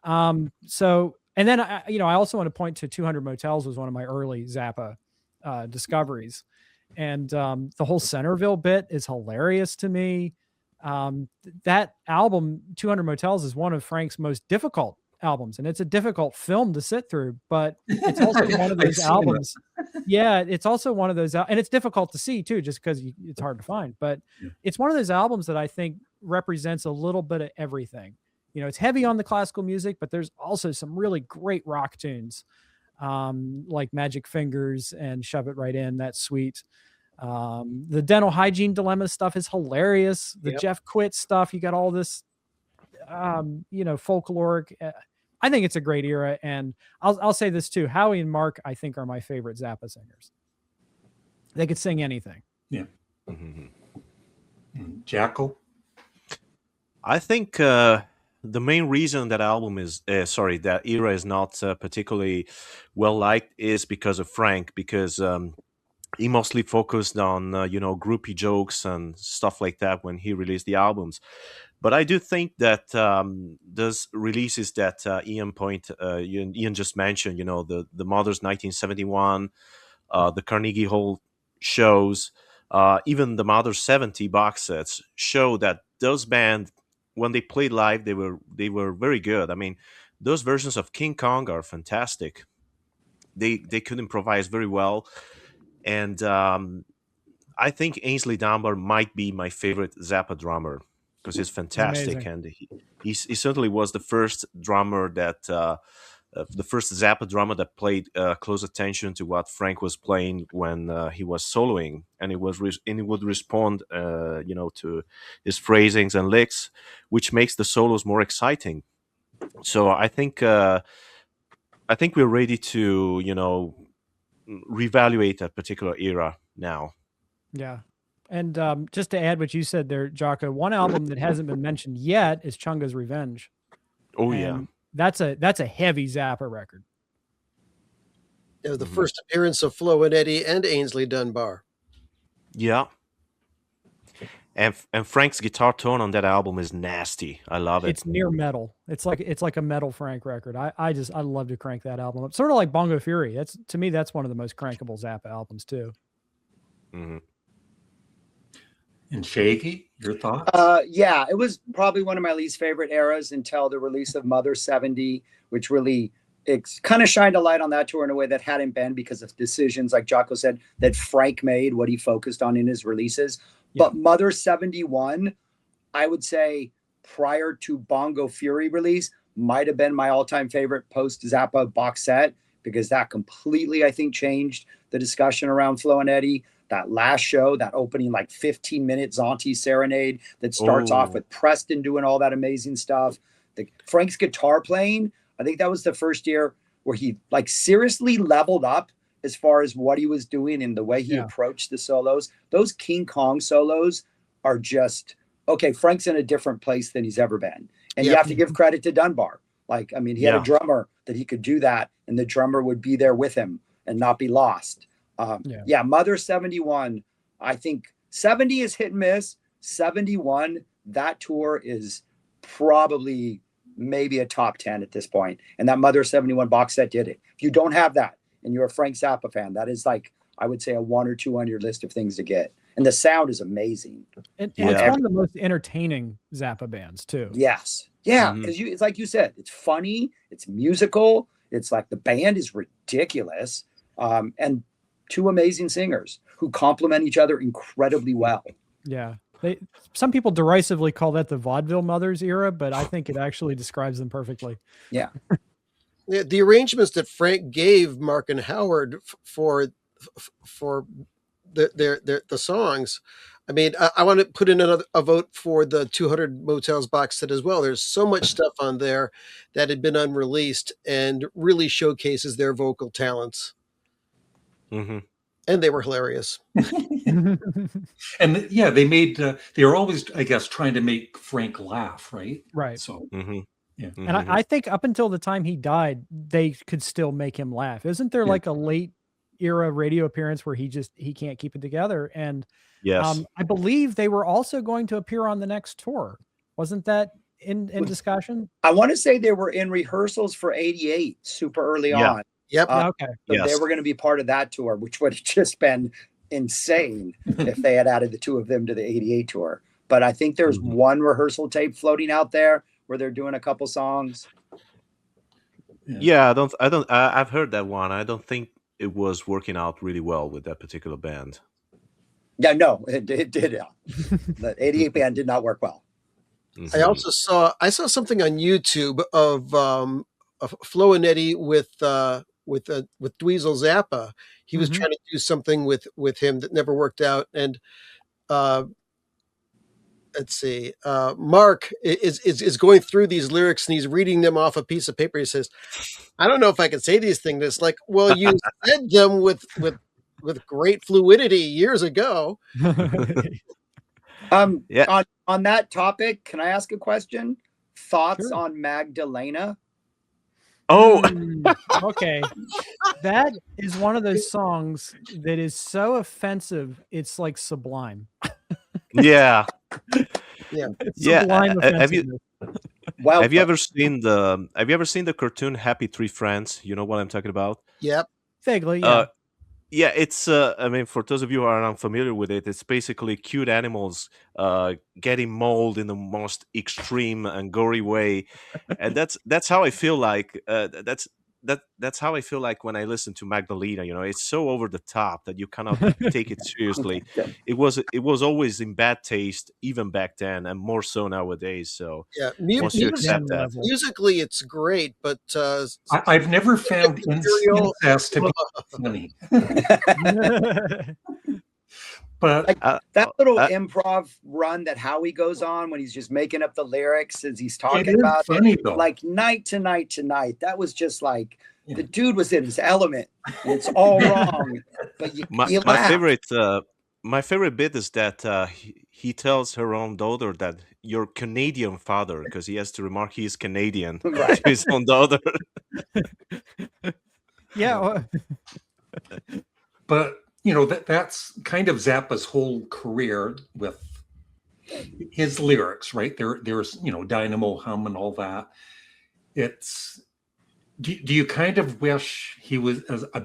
And then, I also want to point to 200 Motels was one of my early Zappa discoveries. And the whole Centerville bit is hilarious to me. That album, 200 Motels, is one of Frank's most difficult albums, and it's a difficult film to sit through, but it's also one of those albums. Yeah, it's also one of those, and it's difficult to see too, just because it's hard to find. But it's one of those albums that I think represents a little bit of everything. You know, it's heavy on the classical music, but there's also some really great rock tunes, like Magic Fingers and Shove It Right In. That's sweet. The dental hygiene dilemma stuff is hilarious. The Jeff Quitt stuff, you got all this, folkloric. I think it's a great era, and I'll say this too: Howie and Mark, I think, are my favorite Zappa singers. They could sing anything. Yeah. Jackal. I think the main reason that album is that era is not particularly well liked is because of Frank, because he mostly focused on groupie jokes and stuff like that when he released the albums. But I do think that those releases that Ian just mentioned, the Mother's 1971, the Carnegie Hall shows, even the Mother's 70 box sets, show that those bands, when they played live, they were very good. I mean, those versions of King Kong are fantastic. They could improvise very well. And I think Ainsley Dunbar might be my favorite Zappa drummer, because he's fantastic. And he certainly was the first drummer that, the first Zappa drummer that played close attention to what Frank was playing when he was soloing, and he would respond, to his phrasings and licks, which makes the solos more exciting. So I think we're ready to, reevaluate that particular era now. Yeah. And just to add what you said there, Jocko, one album that hasn't been mentioned yet is Chunga's Revenge. Oh, and that's a heavy Zappa record. It was the first appearance of Flo and Eddie and Ainsley Dunbar. Yeah. And Frank's guitar tone on that album is nasty. I love it. It's near metal. It's like a metal Frank record. I love to crank that album up. Sort of like Bongo Fury. To me, that's one of the most crankable Zappa albums too. Mm-hmm. And Shaggy, your thoughts? Yeah, it was probably one of my least favorite eras until the release of Mother 70, which really kind of shined a light on that tour in a way that hadn't been, because of decisions, like Jocko said, that Frank made, what he focused on in his releases. Yeah. But Mother 71, I would say, prior to Bongo Fury release, might have been my all-time favorite post-Zappa box set, because that completely, I think, changed the discussion around Flo and Eddie. That last show, that opening 15-minute Zonti serenade that starts off with Preston doing all that amazing stuff. Frank's guitar playing, I think that was the first year where he seriously leveled up as far as what he was doing and the way he approached the solos. Those King Kong solos are just, okay, Frank's in a different place than he's ever been. And you have to give credit to Dunbar. He had a drummer that he could do that, and the drummer would be there with him and not be lost. Mother 71, I think 70 is hit and miss. 71, that tour is probably maybe a top 10 at this point. And that Mother 71 box set did it. If you don't have that and you're a Frank Zappa fan, that is I would say a 1 or 2 on your list of things to get. And the sound is amazing. And it's one of the most entertaining Zappa bands too. Yes. Yeah. Because it's like you said, it's funny, it's musical. It's the band is ridiculous. And two amazing singers who complement each other incredibly well. Yeah. Some people derisively call that the Vaudeville Mothers era, but I think it actually describes them perfectly. Yeah. The arrangements that Frank gave Mark and Howard for the songs. I mean, I want to put in a vote for the 200 Motels box set as well. There's so much stuff on there that had been unreleased and really showcases their vocal talents. Mm-hmm. And they were hilarious. And they were always, I guess, trying to make Frank laugh, right? Right. So, yeah. And I think up until the time he died, they could still make him laugh. Isn't there a late era radio appearance where he can't keep it together? And yes, I believe they were also going to appear on the next tour. Wasn't that in discussion? I want to say they were in rehearsals for 88 super early on. Yep. Okay. So Yes. they were going to be part of that tour, which would have just been insane if they had added the two of them to the 88 tour. But I think there's Mhm. one rehearsal tape floating out there where they're doing a couple songs. Yeah, I've heard that one. I don't think it was working out really well with that particular band. Yeah, no, it did. The 88 band did not work well. Mhm. I also saw something on YouTube of Flo and Eddie with Dweezil Zappa. He was Mhm. trying to do something with him that never worked out. And let's see, Mark is going through these lyrics and he's reading them off a piece of paper. He says, "I don't know if I can say these things." It's like, well, you said them with great fluidity years ago. Yeah. On that topic, can I ask a question? Thoughts Sure. on Magdalena? Oh, Okay. That is one of those songs that is so offensive, it's like sublime. yeah. It's Yeah, sublime have you offensiveness. Well, have you ever seen the cartoon Happy Tree Friends? You know what I'm talking about? Yep. Vaguely, yeah. Yeah, it's I mean, for those of you who are unfamiliar with it, it's basically cute animals getting mauled in the most extreme and gory way, and that's how I feel like that's how I feel like when I listen to Magdalena. You know, it's so over the top that you cannot take it seriously. Okay. It was always in bad taste even back then, and more so nowadays. So Yeah. once you Even accept then that, level. Musically, it's great, but I've never found material- incest to be funny. But that little improv run that Howie goes on when he's just making up the lyrics as he's it talking is about funny it, though. like night to night to night. That was just like Yeah. the dude was in his element, and it's all wrong. But you my laugh. favorite bit is that he tells her own daughter that your Canadian father, because he has to remark he is Canadian Right. to his own daughter. Yeah. well, But you know that's kind of Zappa's whole career with his lyrics, right? There's Dynamo Hum and all that. It's do you kind of wish he was as a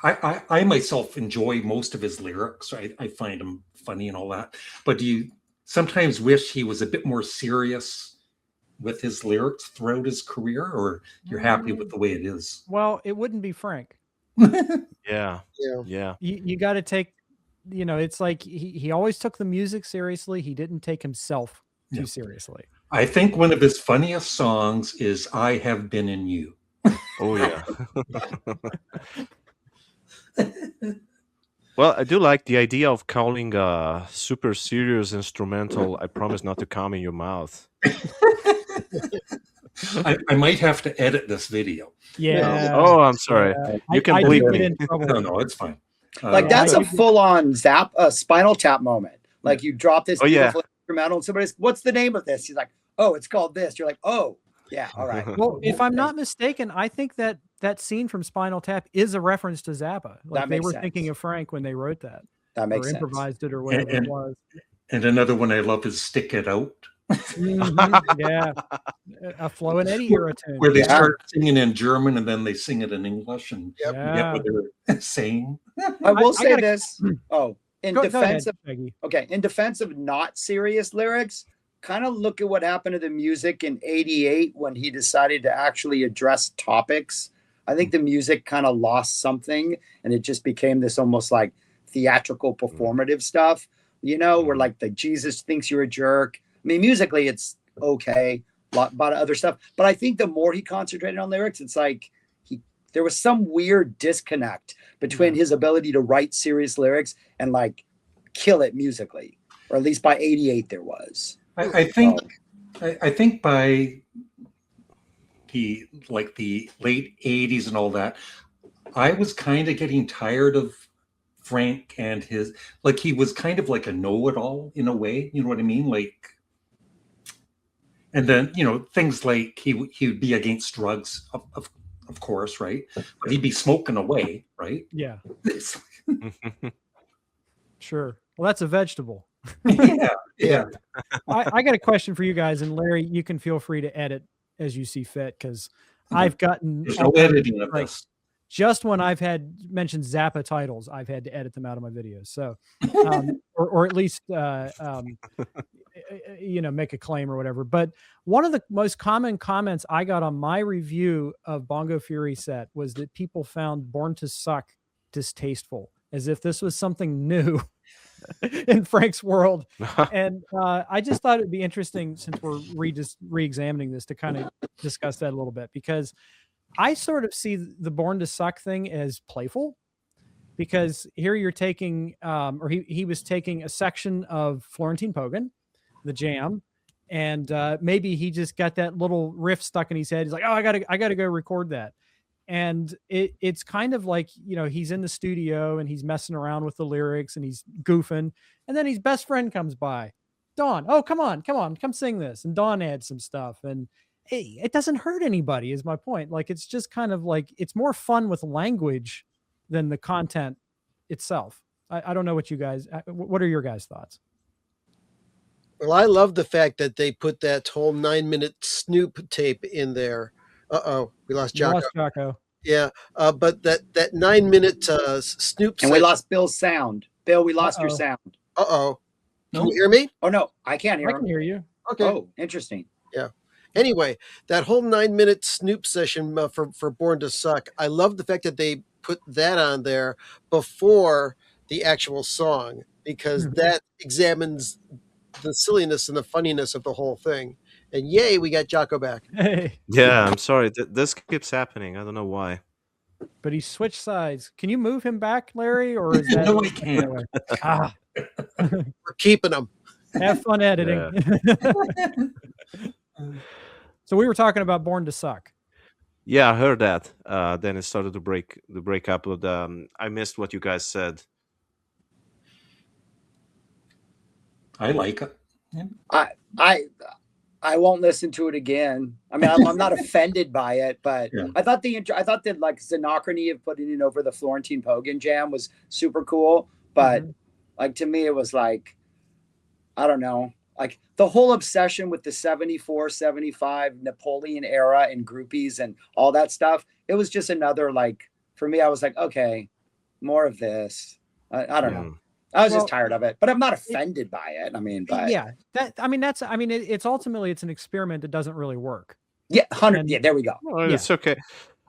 I myself enjoy most of his lyrics. I find him funny and all that. But do you sometimes wish he was a bit more serious with his lyrics throughout his career, or you're happy with the way it is? Well, it wouldn't be Frank. Yeah, Yeah. yeah. You got to take, it's like he always took the music seriously. He didn't take himself too Yeah. seriously. I think one of his funniest songs is "I Have Been in You." Oh yeah. Well, I do like the idea of calling a super serious instrumental "I Promise Not to Come in Your Mouth." I might have to edit this video. Yeah. Oh, I'm sorry. yeah. You can I do bleep get me. in trouble. No, it's fine. Like that's a full-on Spinal Tap moment. Like you drop this Oh, yeah. beautiful instrumental, and somebody's, "What's the name of this?" He's like, "Oh, it's called this." You're like, "Oh, yeah, all right." Well, if I'm not mistaken, I think that scene from Spinal Tap is a reference to Zappa. Like That they makes were sense. thinking of Frank when they wrote that, That makes or sense. improvised it, or whatever it was. And another one I love is "Stick It Out," Mhm, yeah, a Flo and Eddie era tune. where they Yeah. start singing in German and then they sing it in English and you get Yeah. what they're saying. I will I say gotta- this. Oh, in Go defense ahead, of Peggy. in defense of not serious lyrics, kind of look at what happened to the music in '88 when he decided to actually address topics. I think the music kind of lost something, and it just became this almost like theatrical performative stuff, where like the Jesus thinks you're a jerk. I mean, musically, it's okay, a lot of other stuff. But I think the more he concentrated on lyrics, it's like there was some weird disconnect between his ability to write serious lyrics and like kill it musically, or at least by '88 there was. I think by the late '80s and all that, I was kind of getting tired of Frank and his he was kind of like a know-it-all in a way. You know what I mean? And then things like he would be against drugs, of course, right? But he'd be smoking away, right? Yeah, sure. Well, that's a vegetable. Yeah. I got a question for you guys, and Larry, you can feel free to edit as you see fit, because I've gotten There's no editing of like, this. just when I've had mentioned Zappa titles, I've had to edit them out of my videos. So, or at least, make a claim or whatever. But one of the most common comments I got on my review of Bongo Fury set was that people found Born to Suck distasteful, as if this was something new in Frank's world. And I just thought it'd be interesting, since we're re-examining this, to kind of discuss that a little bit, because I sort of see the Born to Suck thing as playful, because here you're taking, or he was taking a section of Florentine Pogan, the Jam, and maybe he just got that little riff stuck in his head. He's like, oh, I gotta go record that. And it's kind of like, he's in the studio and he's messing around with the lyrics and he's goofing, and then his best friend comes by, Dawn. Oh, come on, come sing this. And Dawn adds some stuff, and hey, it doesn't hurt anybody, is my point. Like, it's just kind of like, it's more fun with language than the content itself. I don't know what are your guys' thoughts? Well, I love the fact that they put that whole 9-minute Snoop tape in there. We lost You Jocko. lost Jocko. Yeah, but that 9-minute Snoop. And we lost Bill's sound. Bill, we lost your sound. Can No. you hear me? Oh no, I can't hear I him. can hear you. Okay. Oh, interesting. Anyway, that whole 9-minute Snoop session for Born to Suck, I love the fact that they put that on there before the actual song, because that examines the silliness and the funniness of the whole thing. And yay, we got Jocko back. Hey, Yeah, I'm sorry. This keeps happening. I don't know why. but he switched sides. Can you move him back, Larry? Or is that No, I can't. We're keeping them. Have fun editing. So we were talking about Born to Suck. Yeah, I heard that. Then it started to break up. But I missed what you guys said. Mm-hmm. I like it. I won't listen to it again. I mean, I'm not offended by it, but Yeah. I thought that like Xenochrony of putting it over the Florentine Pogan Jam was super cool. But like, to me, it was like, I don't know, like the whole obsession with the 74, 75 Napoleon era and groupies and all that stuff. It was just another, like, for me, I was like, okay, more of this. I don't know. I was just tired of it, but I'm not offended by it. I mean, but yeah, it's ultimately, it's an experiment that doesn't really work. Yeah, 100. Yeah, there we go. Well, it's okay.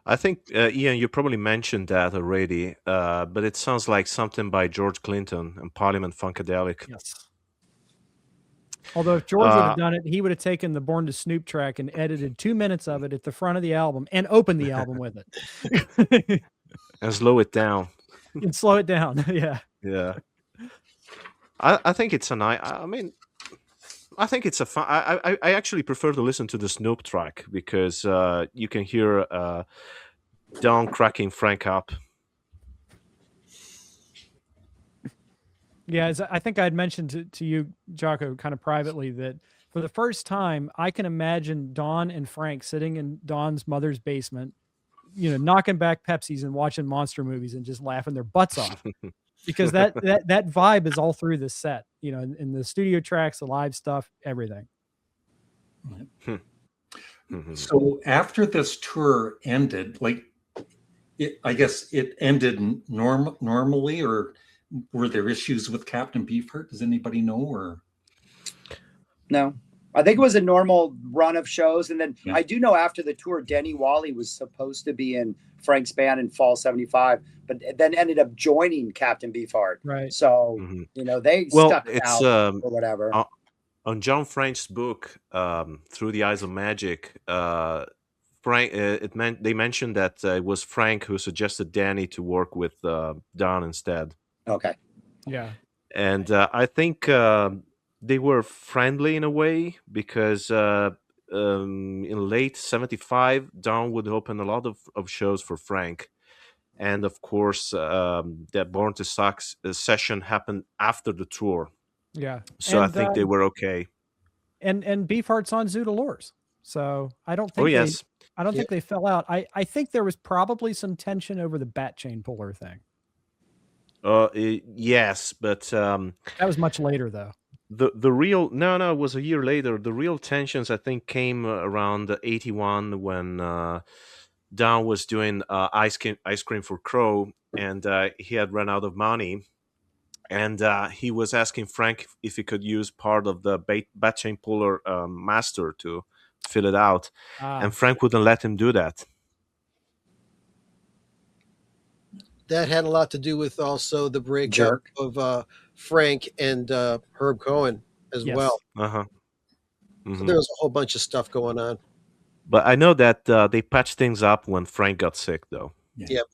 I think, Ian, you probably mentioned that already, but it sounds like something by George Clinton and Parliament Funkadelic. Yes. Although if George would have done it, he would have taken the Born to Snoop track and edited 2 minutes of it at the front of the album and opened the album with it. And slow it down. And slow it down. Yeah. Yeah. I think it's a nice. I mean, I think it's a fun. I actually prefer to listen to the Snoop track, because you can hear Don cracking Frank up. Yeah, I think I'd mentioned to you, Jocko, kind of privately, that for the first time, I can imagine Don and Frank sitting in Don's mother's basement, knocking back Pepsis and watching monster movies and just laughing their butts off. Because that vibe is all through the set, in the studio tracks, the live stuff, everything. So after this tour ended, I guess it ended normally, or were there issues with Captain Beefheart? Does anybody know? Or no, I think it was a normal run of shows. And then I do know after the tour, Denny Wally was supposed to be in Frank's band in fall 75, but then ended up joining Captain Beefheart. Right. So, they stuck it out or whatever. On John Frank's book, Through the Eyes of Magic, Frank, they mentioned that it was Frank who suggested Danny to work with Don instead. Okay. Yeah. And I think they were friendly in a way, because in late 75, Don would open a lot of shows for Frank. And of course, that Born to Suck session happened after the tour. Yeah. So I think they were okay. And Beefheart's on Zoodalores. So I don't think think they fell out. I think there was probably some tension over the bat chain puller thing. Yes, but that was much later though. the real no, it was a year later. The real tensions, I think, came around 81 when Don was doing ice cream for Crow, and he had run out of money, and he was asking Frank if he could use part of the bat chain puller master to fill it out, and Frank wouldn't let him do that. That had a lot to do with also the breakup Jerk. of Frank and Herb Cohen as Yes. well. Uh-huh. So there was a whole bunch of stuff going on. But I know that they patched things up when Frank got sick, though. Yeah. Yep.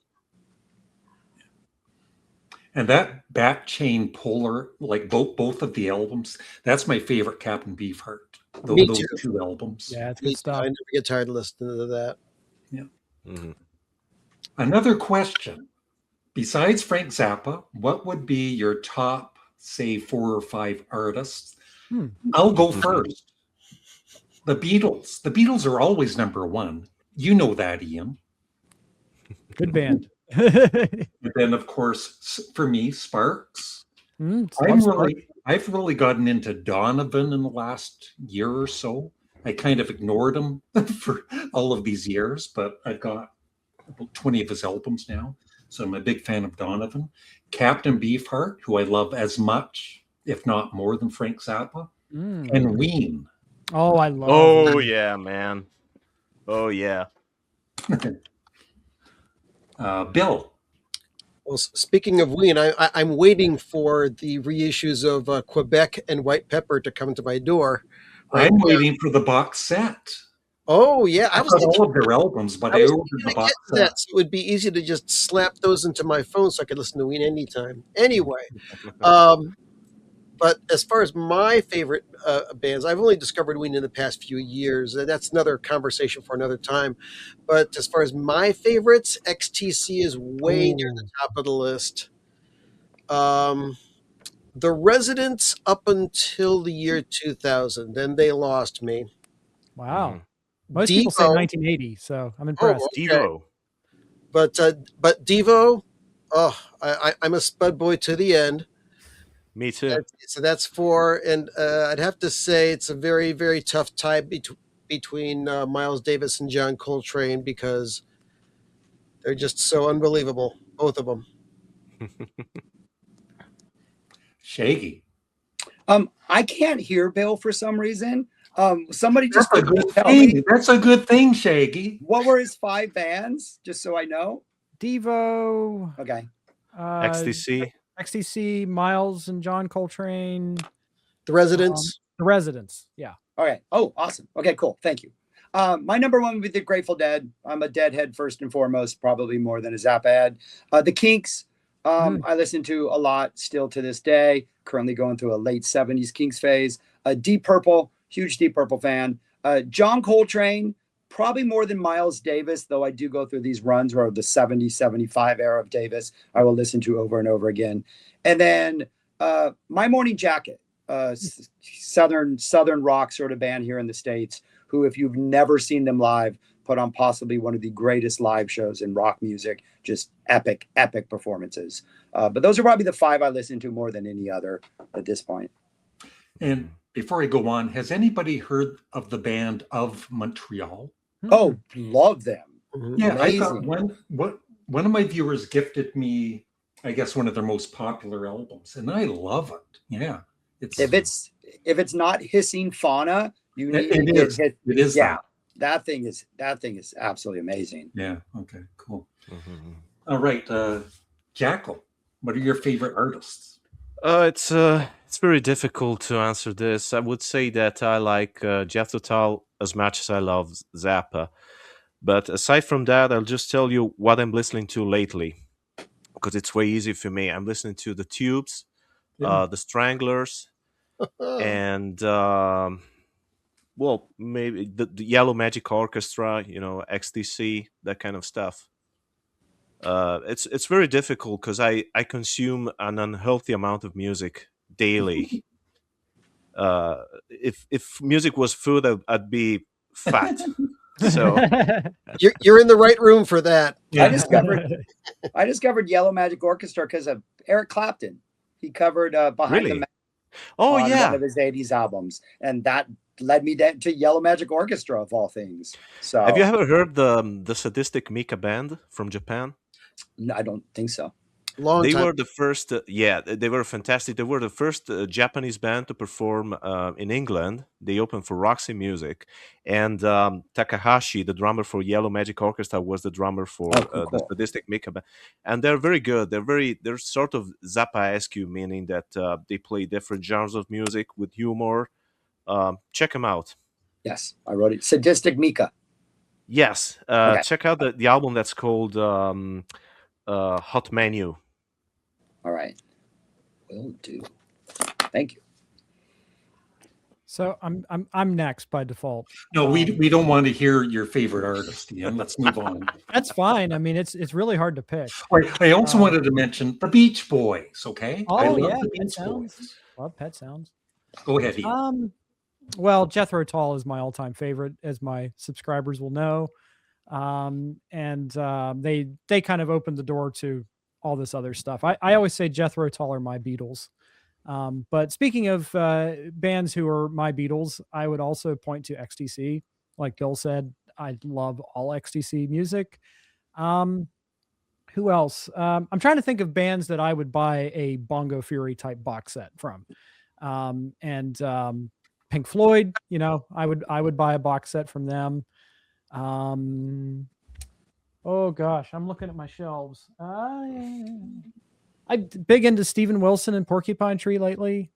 And that bat chain puller, like both of the albums, that's my favorite Captain Beefheart. Me Those too. two albums. Yeah, it's Me good too. stuff. I never get tired of listening to that. Mhm. Another question. Besides Frank Zappa, what would be your top, say, 4 or 5 artists? I'll go first. The Beatles. The Beatles are always number one. You know that, Ian. Good band. And then, of course, for me, Sparks. I've really gotten into Donovan in the last year or so. I kind of ignored him for all of these years, but I've got about 20 of his albums now. So I'm a big fan of Donovan. Captain Beefheart, who I love as much, if not more than Frank Zappa. And Ween. Oh, I love Oh, Ween. yeah, man. Oh, yeah. Bill. Well, speaking of Ween, I'm waiting for the reissues of Quebec and White Pepper to come to my door. I'm waiting for the box set. Oh, yeah. I got all of their albums, but I ordered the box set. So it would be easy to just slap those into my phone so I could listen to Ween anytime. Anyway, but as far as my favorite bands, I've only discovered Ween in the past few years. That's another conversation for another time. But as far as my favorites, XTC is way near the top of the list. The Residents up until the year 2000. Then they lost me. Wow. Most people say 1980, so I'm impressed. Okay. Devo. But Devo, I'm a Spud boy to the end. Me too. So that's 4, and I'd have to say it's a very, very tough tie between Miles Davis and John Coltrane because they're just so unbelievable, both of them. Shaggy. I can't hear Bill for some reason. Somebody That's just a good tell me thing. That's a good thing, Shaggy. what were his 5 bands, just so I know. Devo. Okay. XTC. Miles and John Coltrane. The Residents. The Residents. Yeah. Okay. Oh, awesome. Okay, cool. Thank you. My number 1 would be the Grateful Dead. I'm a Deadhead first and foremost, probably more than a Zappa head. The Kinks. I listen to a lot still to this day. Currently going through a late 70s Kinks phase. Deep Purple. Huge Deep Purple fan. John Coltrane, probably more than Miles Davis, though I do go through these runs where the 70, 75 era of Davis, I will listen to over and over again. And then My Morning Jacket, Southern rock sort of band here in the States, who, if you've never seen them live, put on possibly one of the greatest live shows in rock music, just epic performances. But those are probably the 5 I listen to more than any other at this point. And before I go on, has anybody heard of the band of Montreal? Oh, love them. Yeah, Amazing. I got one of my viewers gifted me, I guess, one of their most popular albums, and I love it. Yeah, if it's not Hissing Fauna, you need it is. It is. Yeah, that thing is absolutely amazing. Yeah. Okay. Cool. All right, Jackal. What are your favorite artists? It's very difficult to answer this. I would say that I like Jethro Tull as much as I love Zappa. But aside from that, I'll just tell you what I'm listening to lately, because it's way easy for me. I'm listening to the Tubes, the Stranglers, and maybe the Yellow Magic Orchestra, XTC, that kind of stuff. It's very difficult because I consume an unhealthy amount of music daily. If music was food, I'd be fat. So you're in the right room for that. Yeah. I discovered Yellow Magic Orchestra because of Eric Clapton. He covered Behind the Mask. Oh on one yeah. of his 80s albums. And that led me to Yellow Magic Orchestra, of all things. So Have you ever heard the Sadistic Mika band from Japan? No, I don't think so. Long They time. were the first. Yeah, they were fantastic. They were the first Japanese band to perform in England. They opened for Roxy Music, and Takahashi, the drummer for Yellow Magic Orchestra, was the drummer for Oh, cool, the cool. Sadistic Mika band. And they're very good. They're sort of Zappa-esque, meaning that they play different genres of music with humor. Check them out. Yes, I wrote it. Sadistic Mika. Yes, Okay. check out the album that's called Hot Menu. All right. Will do. Thank you. So I'm next by default. No, we don't want to hear your favorite artist, Ian. Let's move on. That's fine. I mean, it's really hard to pick. All right, I also wanted to mention the Beach Boys. Okay. I Oh love yeah, the Pet Beach Sounds. Boys. Love Pet Sounds. Go ahead, Ian. Well, Jethro Tull is my all-time favorite, as my subscribers will know. They kind of opened the door to all this other stuff. I always say Jethro Tull are my Beatles. But speaking of bands who are my Beatles, I would also point to XTC. Like Bill said, I love all XTC music. Who else? I'm trying to think of bands that I would buy a Bongo Fury type box set from. Pink Floyd, I would buy a box set from them. Oh gosh, I'm looking at my shelves. I'm big into Steven Wilson and Porcupine Tree lately.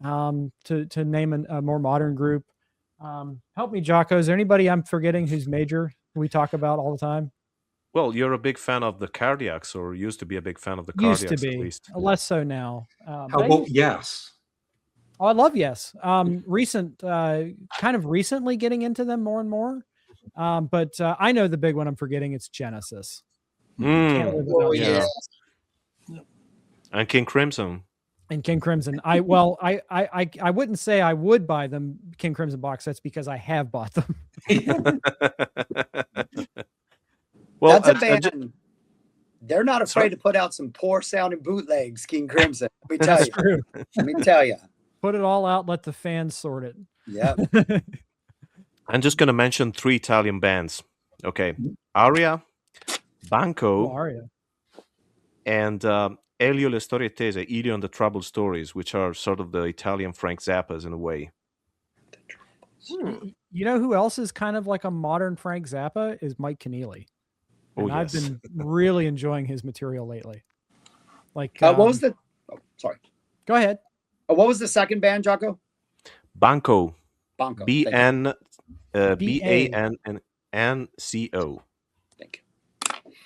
To name a more modern group. Help me, Jocko. Is there anybody I'm forgetting who's major we talk about all the time? Well, you're a big fan of the Cardiacs, or used to be a big fan of the Used Cardiacs, to at be, least. less so now. How about Yes? Oh, I love Yes. Kind of recently getting into them more and more. But I know the big one I'm forgetting. It's Genesis. Can't live without Genesis. And King Crimson. And King Crimson. I wouldn't say I would buy them King Crimson box sets because I have bought them. Well, That's a band. They're not afraid to put out some poor sounding bootlegs, King Crimson. Let me tell you. True. Let me tell you. Put it all out. Let the fans sort it. Yeah. I'm just going to mention 3 Italian bands. Okay. Aria, Banco, Aria. and Elio Le Storie Tese, Elio and the Troubled Stories, which are sort of the Italian Frank Zappas in a way. You know who else is kind of like a modern Frank Zappa is Mike Keneally. And I've been really enjoying his material lately. Like, what was the? Oh, sorry. Go ahead. What was the second band, Jocko? Banco. Banco. BANNCO. Thank you.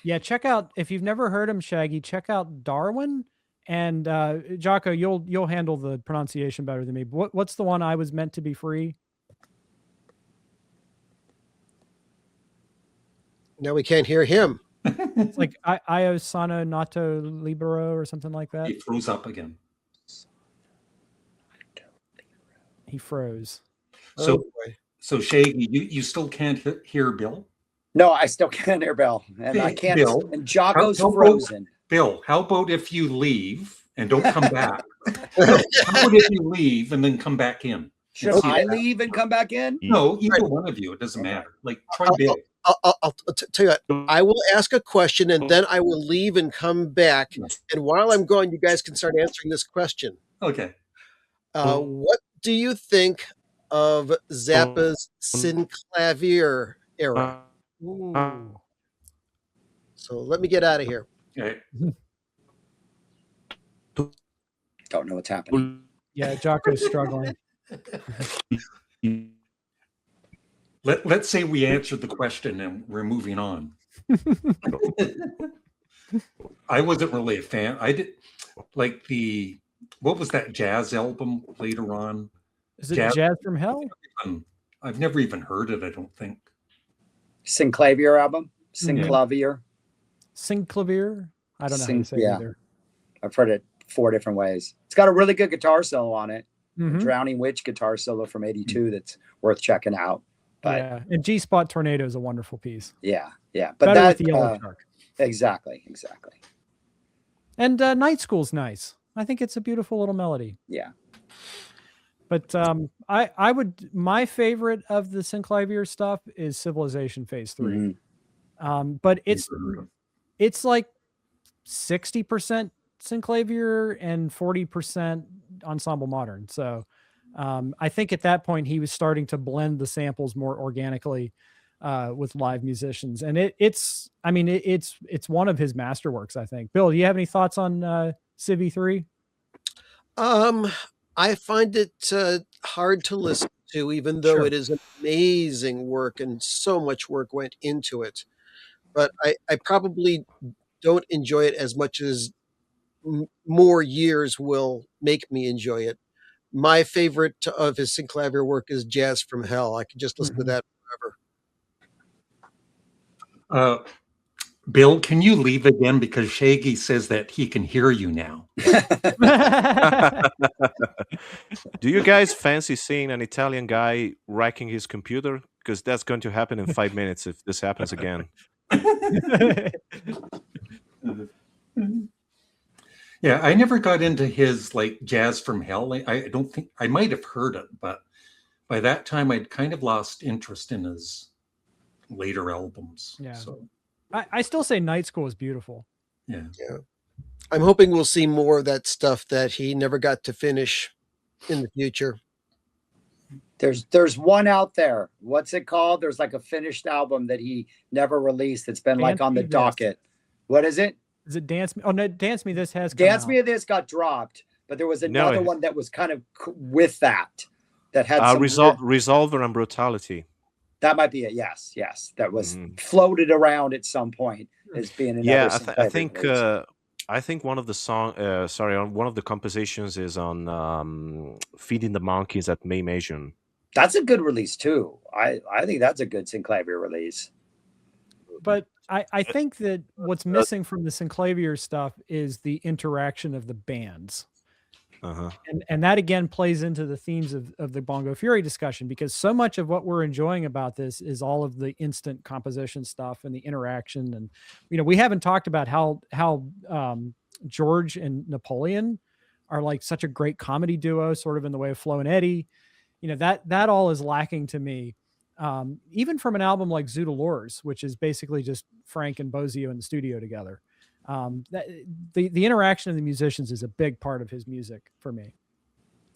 Yeah, check out if you've never heard him, Shaggy. Check out Darwin and Jocko. You'll handle the pronunciation better than me. But what's the one I was meant to be free? Now we can't hear him. It's like Io Sano Nato Libero or something like that. He froze up again. He froze. So Shaggy, you still can't hear Bill? No, I still can't hear Bill, and I can't. Bill, and Jocko's how frozen. Bill, how about if you leave and don't come back? How about if you leave and then come back in? Should I leave and come back in? No, either one of you. It doesn't matter. Like, try Bill. I'll tell you what, I will ask a question and then I will leave and come back. And while I'm gone, you guys can start answering this question. Okay. What do you think of Zappa's synclavier era? Ooh. So let me get out of here. Okay. Don't know what's happening. Yeah, Jocko's struggling. Let's say we answered the question and we're moving on. I wasn't really a fan. I did like what was that jazz album later on? Is it Jazz from Hell? I've never even heard it, I don't think. Synclavier album? Synclavier? Synclavier? I don't know how to say it either. I've heard it 4 different ways. It's got a really good guitar solo on it. Mm-hmm. Drowning Witch guitar solo from '82 that's worth checking out. But yeah, and G-Spot Tornado is a wonderful piece. Yeah. But better with the Yellow Shark. Exactly. And Night School's nice. I think it's a beautiful little melody. Yeah. But my favorite of the Synclavier stuff is Civilization Phase 3. But it's like 60% Synclavier and 40% Ensemble Modern. So I think at that point he was starting to blend the samples more organically with live musicians, and it's one of his masterworks, I think. Bill, do you have any thoughts on Civi 3? I find it hard to listen to, even though it is amazing work and so much work went into it. But I probably don't enjoy it as much as more years will make me enjoy it. My favorite of his Synclavier work is Jazz from Hell. I could just listen to that forever. Bill, can you leave again? Because Shaggy says that he can hear you now. Do you guys fancy seeing an Italian guy wrecking his computer? Because that's going to happen in 5 minutes if this happens again. Yeah, I never got into his like Jazz from Hell. I don't think I might have heard it, but by that time I'd kind of lost interest in his later albums. Yeah. So I still say Night School is beautiful. Yeah. I'm hoping we'll see more of that stuff that he never got to finish in the future. There's one out there. What's it called? There's like a finished album that he never released. It's been like on the docket. What is it? Is it Dance Me? Oh no, Dance Me This has Dance Me This got dropped, but there was another one that was kind of with that had some Resolver and Brutality. That might be it. Yes. That was floated around at some point as being another. Yeah, I think one of the one of the compositions is on Feeding the Monkeys at May Mason. That's a good release too. I think that's a good Synclavier release. But I think that what's missing from the Synclavier stuff is the interaction of the bands. And that again plays into the themes of the Bongo Fury discussion, because so much of what we're enjoying about this is all of the instant composition stuff and the interaction. And we haven't talked about how George and Napoleon are like such a great comedy duo, sort of in the way of Flo and Eddie. That all is lacking to me. Even from an album like Zoodalores, which is basically just Frank and Bozio in the studio together. The interaction of the musicians is a big part of his music for me.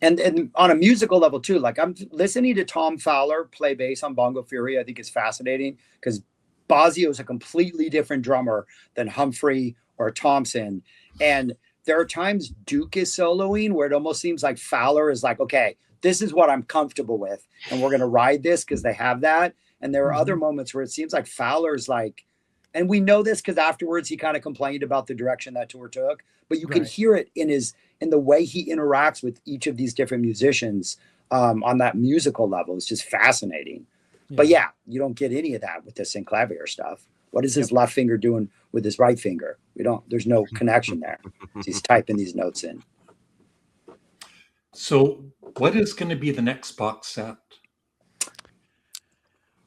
And on a musical level too, like I'm listening to Tom Fowler play bass on Bongo Fury. I think it's fascinating because Bozio is a completely different drummer than Humphrey or Thompson. And there are times Duke is soloing where it almost seems like Fowler is like, okay, this is what I'm comfortable with, and we're going to ride this because they have that. And there are other moments where it seems like Fowler's like, and we know this because afterwards he kind of complained about the direction that tour took, but you can hear it in the way he interacts with each of these different musicians on that musical level. It's just fascinating. But yeah, you don't get any of that with the Synclavier stuff. What is his left finger doing with his right finger? There's no connection there. He's typing these notes in. So what is going to be the next box set?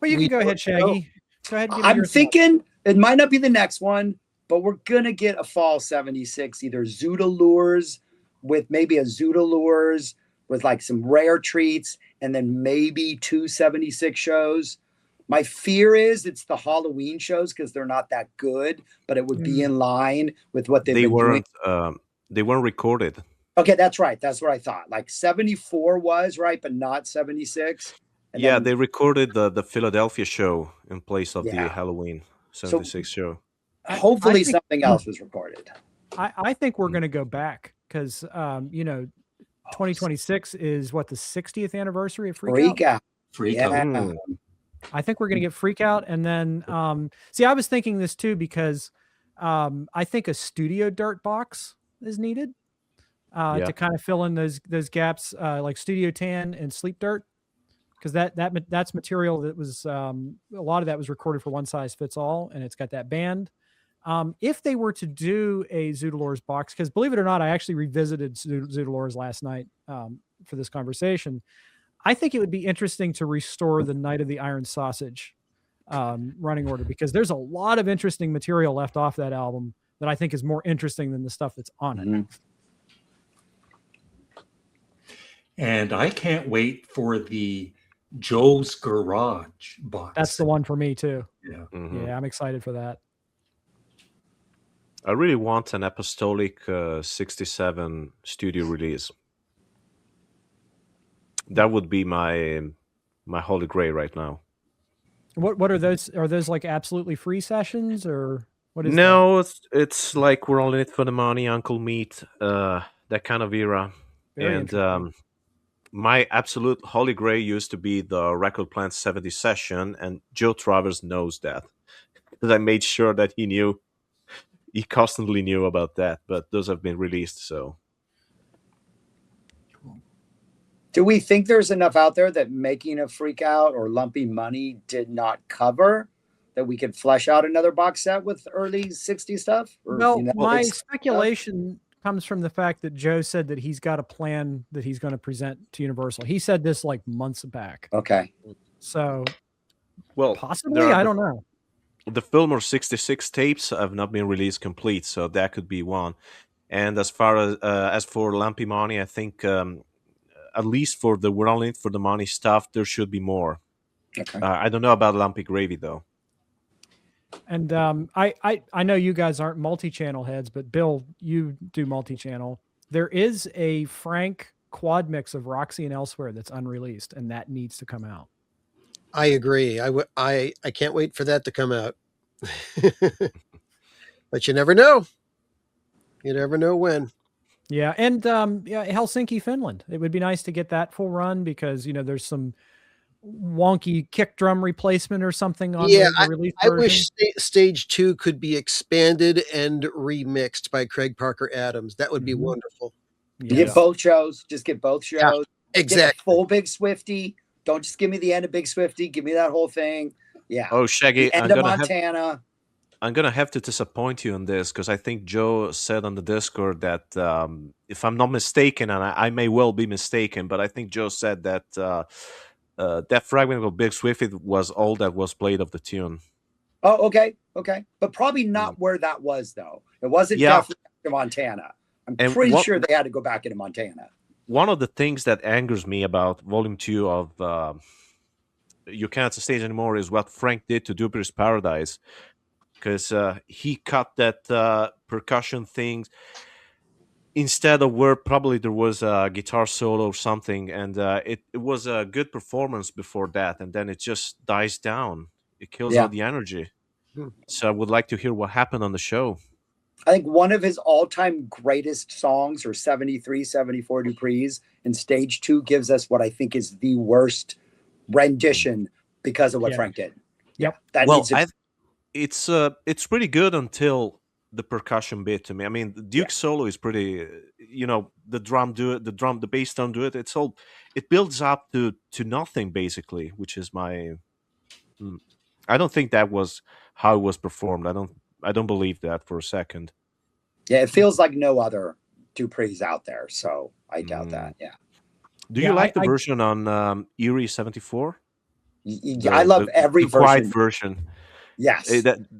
Well, you can go ahead, Shaggy. Go ahead. I'm thinking it might not be the next one, but we're going to get a fall 76, either Zoodalures with maybe a Zoodalures with like some rare treats, and then maybe 2 76 shows. My fear is it's the Halloween shows because they're not that good, but it would be in line with what they weren't recorded. Okay, that's right. That's what I thought. Like 74 was right, but not 76. And they recorded the Philadelphia show in place of the Halloween 76 show. Hopefully something else was recorded. I think we're going to go back because, 2026 is what, the 60th anniversary of Freak Out? Freak Out. I think we're going to get Freak Out. And then, I was thinking this too, because I think a studio dirt box is needed to kind of fill in those gaps, like Studio Tan and Sleep Dirt. Because that's material that was a lot of that was recorded for One Size Fits All, and it's got that band. If they were to do a Zoodalores box, because believe it or not, I actually revisited Zoodalores last night for this conversation. I think it would be interesting to restore the Night of the Iron Sausage running order, because there's a lot of interesting material left off that album that I think is more interesting than the stuff that's on it. And I can't wait for the Joe's Garage box. That's the one for me too. Yeah. Mhm. Yeah, I'm excited for that. I really want an Apostolic 67 studio release. That would be my holy grail right now. What are those? Are those like absolutely free sessions, or what is that? No, it's like we're all in it for the money, Uncle Meat, that kind of era. Very And interesting. my absolute holy grail used to be the Record Plant 70 session, and Joe Travers knows that because I made sure that he knew. He constantly knew about that, but those have been released. So Do we think there's enough out there that Making a Freak Out or Lumpy Money did not cover, that we could flesh out another box set with early 60s stuff? Or, Well, you know, my it's- speculation comes from the fact that Joe said that he's got a plan that he's going to present to Universal. He said this like months back. Okay. So well, possibly, there are I don't know. the Fillmore 66 tapes have not been released complete, so that could be one. And as far as for Lumpy Money, I think at least for the We're All In It for the Money stuff, there should be more. Okay. I don't know about Lumpy Gravy though. And I know you guys aren't multi-channel heads, but Bill, you do multi-channel. There is a Frank quad mix of Roxy and Elsewhere that's unreleased, and that needs to come out. I agree. I can't wait for that to come out. But you never know. You never know when. Yeah, and yeah, Helsinki, Finland. It would be nice to get that full run because there's some wonky kick drum replacement or something on Yeah, the release I version. wish stage 2 could be expanded and remixed by Craig Parker Adams. That would be Mhm. wonderful. Yeah. Get both shows. Just get both shows. Yeah, Get exactly. a full Big Swifty. Don't just give me the end of Big Swifty. Give me that whole thing. Yeah. Oh, Shaggy, The end of Montana. I'm gonna have to disappoint you on this because I think Joe said on the Discord that if I'm not mistaken, and I may well be mistaken, but I think Joe said that that fragment of Big Swift was all that was played of the tune. Oh, okay. Okay. But probably not where that was, though. It wasn't Yeah. definitely to Montana. I'm And pretty what- sure they had to go back into Montana. One of the things that angers me about Volume 2 of You Can't Stage Anymore is what Frank did to Jupiter's Paradise, because he cut that percussion things instead of where probably there was a guitar solo or something, and it was a good performance before that, and then it just dies down. It kills Yeah. all the energy. Hmm. So I would like to hear what happened on the show. I think one of his all-time greatest songs are 73, 74 Dupree's, and stage 2 gives us what I think is the worst rendition because of what Yeah. Frank did. Yep. That Well, needs to it's pretty good until the percussion bit to me. I mean, Duke's solo is pretty. The drum do it, the bass don't do it. It builds up to nothing basically, which is my. I don't think that was how it was performed. I don't believe that for a second. Yeah, it feels like no other Dupree's out there, so I doubt that. Yeah. Do Yeah, you like the I- version on Erie 74? I love every the quiet version. version. Yes.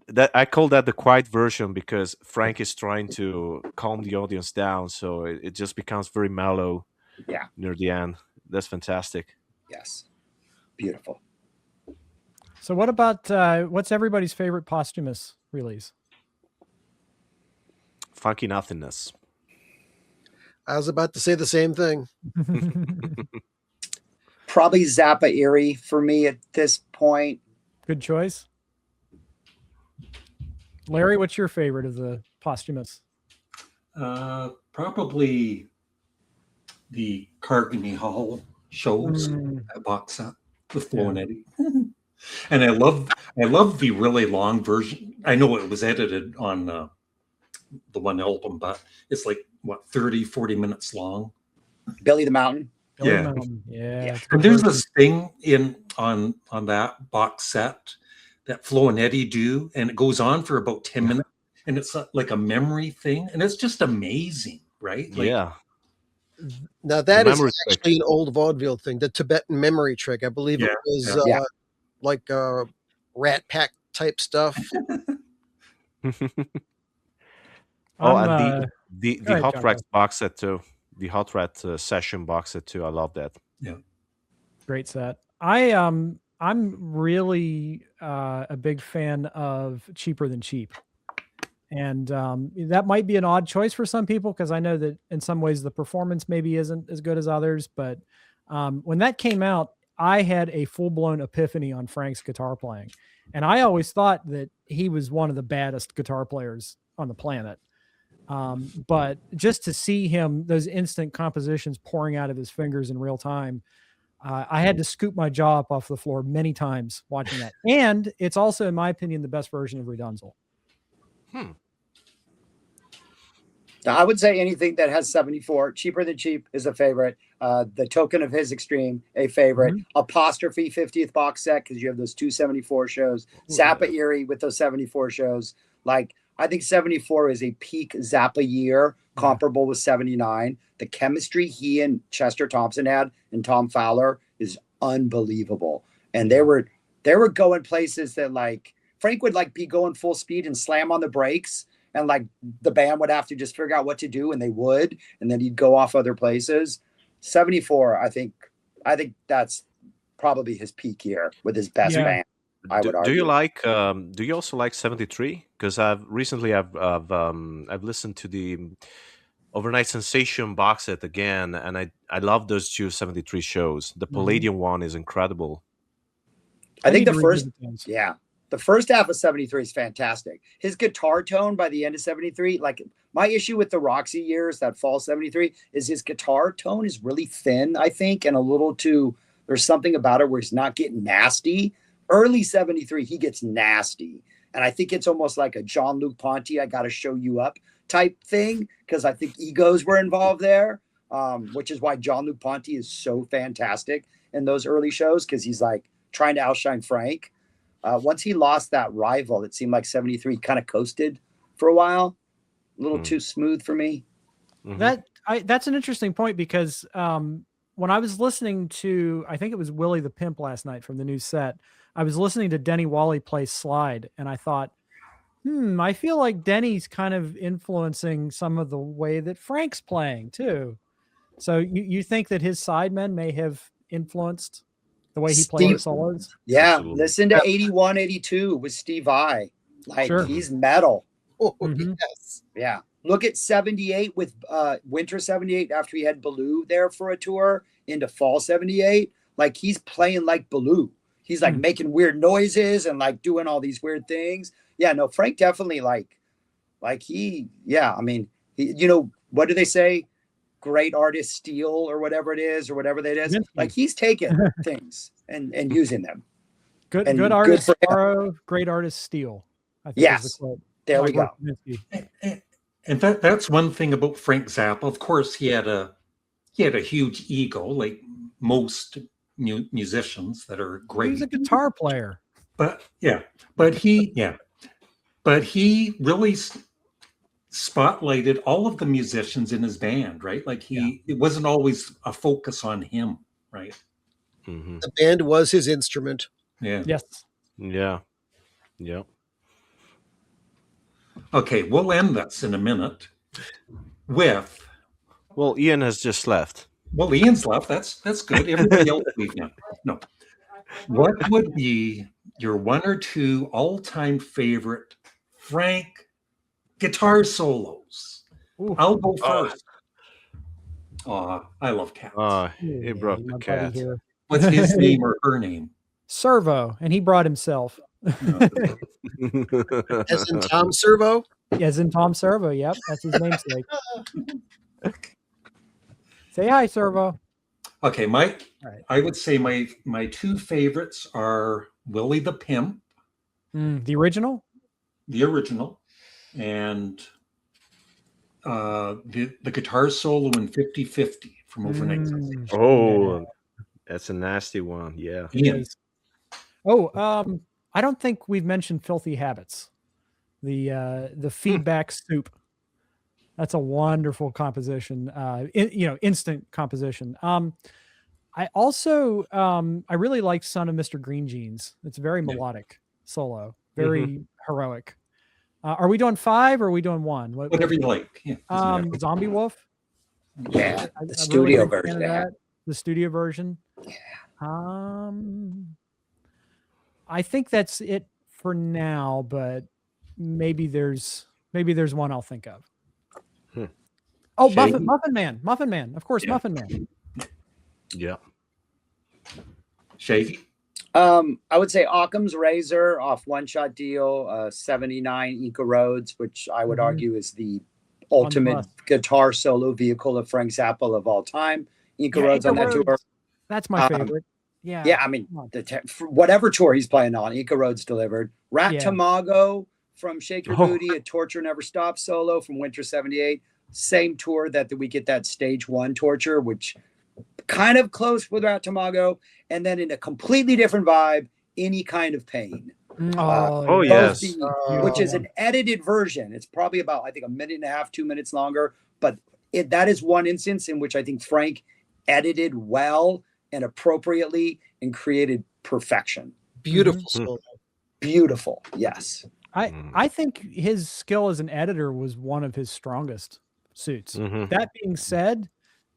That I call that the quiet version because Frank is trying to calm the audience down, so it just becomes very mellow. Yeah. Near the end, that's fantastic. Yes. Beautiful. So what about what's everybody's favorite posthumous release? Funky Nothingness. I was about to say the same thing. Probably Zappa Erie for me at this point. Good choice. Larry, what's your favorite of the posthumous? Probably the Carnegie Hall shows, that box set with Flo and Eddie. And I love the really long version. I know it was edited on the one album, but it's like 30-40 minutes long. Billy the Mountain. Billy Yeah. Mountain. Yeah. it's a And good there's version. this thing on that box set that Flo and Eddie do, and it goes on for about 10 minutes, and it's like a memory thing, and it's just amazing, right? Like, Yeah. Now that is memory trick. actually an old vaudeville thing, the Tibetan memory trick. I believe it was Yeah. like Rat Pack type stuff. Oh, I'm, and the go ahead, Hot John. Tracks box set too. Hot Rat session box set too. I love that. Yeah. Great set. I'm really a big fan of Cheaper Than Cheap. And that might be an odd choice for some people because I know that in some ways the performance maybe isn't as good as others. But when that came out, I had a full-blown epiphany on Frank's guitar playing. And I always thought that he was one of the baddest guitar players on the planet. But just to see him, those instant compositions pouring out of his fingers in real time, I had to scoop my jaw up off the floor many times watching that. And it's also, in my opinion, the best version of Redunzel. I would say anything that has 74. Cheaper Than Cheap is a favorite. The Token of His Extreme, a favorite. Apostrophe 50th box set, because you have those 274 shows. Zappa Erie with those 74 shows. Like, I think 74 is a peak Zappa year, comparable with 79. The chemistry he and Chester Thompson had and Tom Fowler is unbelievable. And they were going places that, like, Frank would like be going full speed and slam on the brakes, and like the band would have to just figure out what to do, and they would, and then he'd go off other places. 74, I think that's probably his peak year with his best band. I would argue. Do you also like 73? Because I've listened to the Overnight Sensation box set again, and I love those two 73 shows. The Palladium one is incredible. I think the first half of 73 is fantastic. His guitar tone by the end of 73, like my issue with the Roxy years, that fall 73, is his guitar tone is really thin, I think, and a little too, there's something about it where he's not getting nasty. Early 73, he gets nasty. And I think it's almost like a Jean-Luc Ponty, I got to show you up type thing, because I think egos were involved there, which is why Jean-Luc Ponty is so fantastic in those early shows, because he's like trying to outshine Frank. Once he lost that rival, it seemed like 73 kind of coasted for a while. A little too smooth for me. That's an interesting point, because when I was listening to, I think it was Willie the Pimp last night from the new set, I was listening to Denny Wally play Slide, and I thought, I feel like Denny's kind of influencing some of the way that Frank's playing too. So you think that his sidemen may have influenced the way he plays solos? Yeah, Absolutely. listen to 81, 82 with Steve Vai. Like, he's metal. Yes. Yeah. Look at 78 with winter 78 after he had Baloo there for a tour into fall 78. Like, he's playing like Baloo. He's like making weird noises and like doing all these weird things. Yeah, no, Frank definitely I mean, what do they say? Great artists steal, or whatever it is, or whatever that is. Like, he's taking things and using them. Good artists borrow, great artists steal. I think is the quote. There we go. And that's one thing about Frank Zappa. Of course, he had a huge ego, like most musicians that are great. He's a guitar player. But he really spotlighted all of the musicians in his band, right? Like it wasn't always a focus on him, right? The band was his instrument. Yeah. Yes. Yeah. Okay, we'll end this in a minute with. Well, Ian has just left. Well, Ian's left. That's good. Everybody else leave now. No. What would be your one or two all-time favorite Frank guitar solos? I'll go first. I love cats. He brought the cat. What's his name or her name? Servo, and he brought himself. As in Tom Servo? As in Tom Servo, yep. That's his namesake. Say hi, Servo. Okay, I would say my two favorites are Willie the Pimp. The original? The original. And the guitar solo in 50/50 from Overnight Sensation. Oh, that's a nasty one. Yeah. Yes. I don't think we've mentioned Filthy Habits. The feedback soup. That's a wonderful composition. Instant composition. I also I really like Son of Mr. Green Jeans. It's very melodic solo, very heroic. Are we doing 5 or are we doing 1? Whatever you like. Yeah, Zombie Wolf. Yeah, I'm the a studio big fan version. of that. The studio version. Yeah. I think that's it for now, but maybe there's one I'll think of. Hmm. Oh, Shaggy? Muffin Man, of course, Yeah. Muffin Man. Yeah. Shaggy? I would say Occam's Razor off One Shot Deal, 79 Inca Roads, which I would Mhm. argue is the On the ultimate bus. guitar solo vehicle of Frank Zappa of all time. Inca Yeah, Roads Inca on that tour. Roads. That's my Um, favorite. Yeah. Yeah, I mean, Come on. whatever tour he's playing on, Inca Roads delivered. Rat Yeah. Tamago from Shake Your Oh. Booty, a Torture Never Stops solo from Winter 78. Same tour that we get that stage 1 Torture, which kind of close with Rat Tamago. And then in a completely different vibe, Any Kind of Pain. Oh, Both yes. which is an edited version. It's probably about, I think, a minute and a half, 2 minutes longer. But that is one instance in which I think Frank edited well and appropriately and created perfection. Beautiful Mhm. solo. Beautiful. Yes. I think his skill as an editor was one of his strongest suits. Mhm. That being said,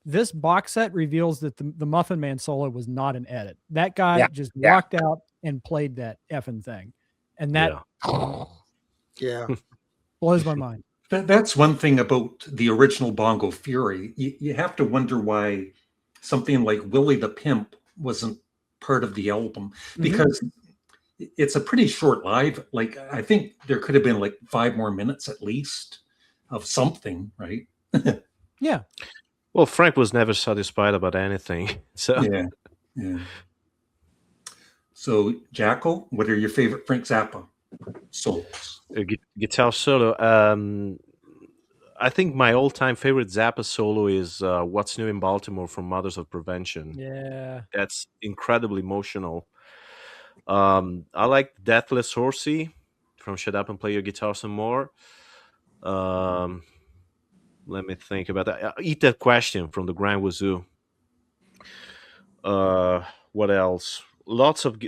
this box set reveals that the Muffin Man solo was not an edit. That guy Yeah, just yeah. walked out and played that effing thing. And that Yeah. blows my mind. That's one thing about the original Bongo Fury. You have to wonder why something like Willie the Pimp wasn't part of the album, because it's a pretty short live. Like, I think there could have been like 5 more minutes at least of something, right? Yeah. Well, Frank was never satisfied about anything. So Yeah. So, Jacko, what are your favorite Frank Zappa solos? Guitar solo. I think my all-time favorite Zappa solo is "What's New in Baltimore" from Mothers of Prevention. Yeah. That's incredibly emotional. I like "Deathless Horsey" from "Shut Up and Play Your Guitar Some More." Let me think about that. "Eat That Question" from the Grand Wazoo. What else? A lot of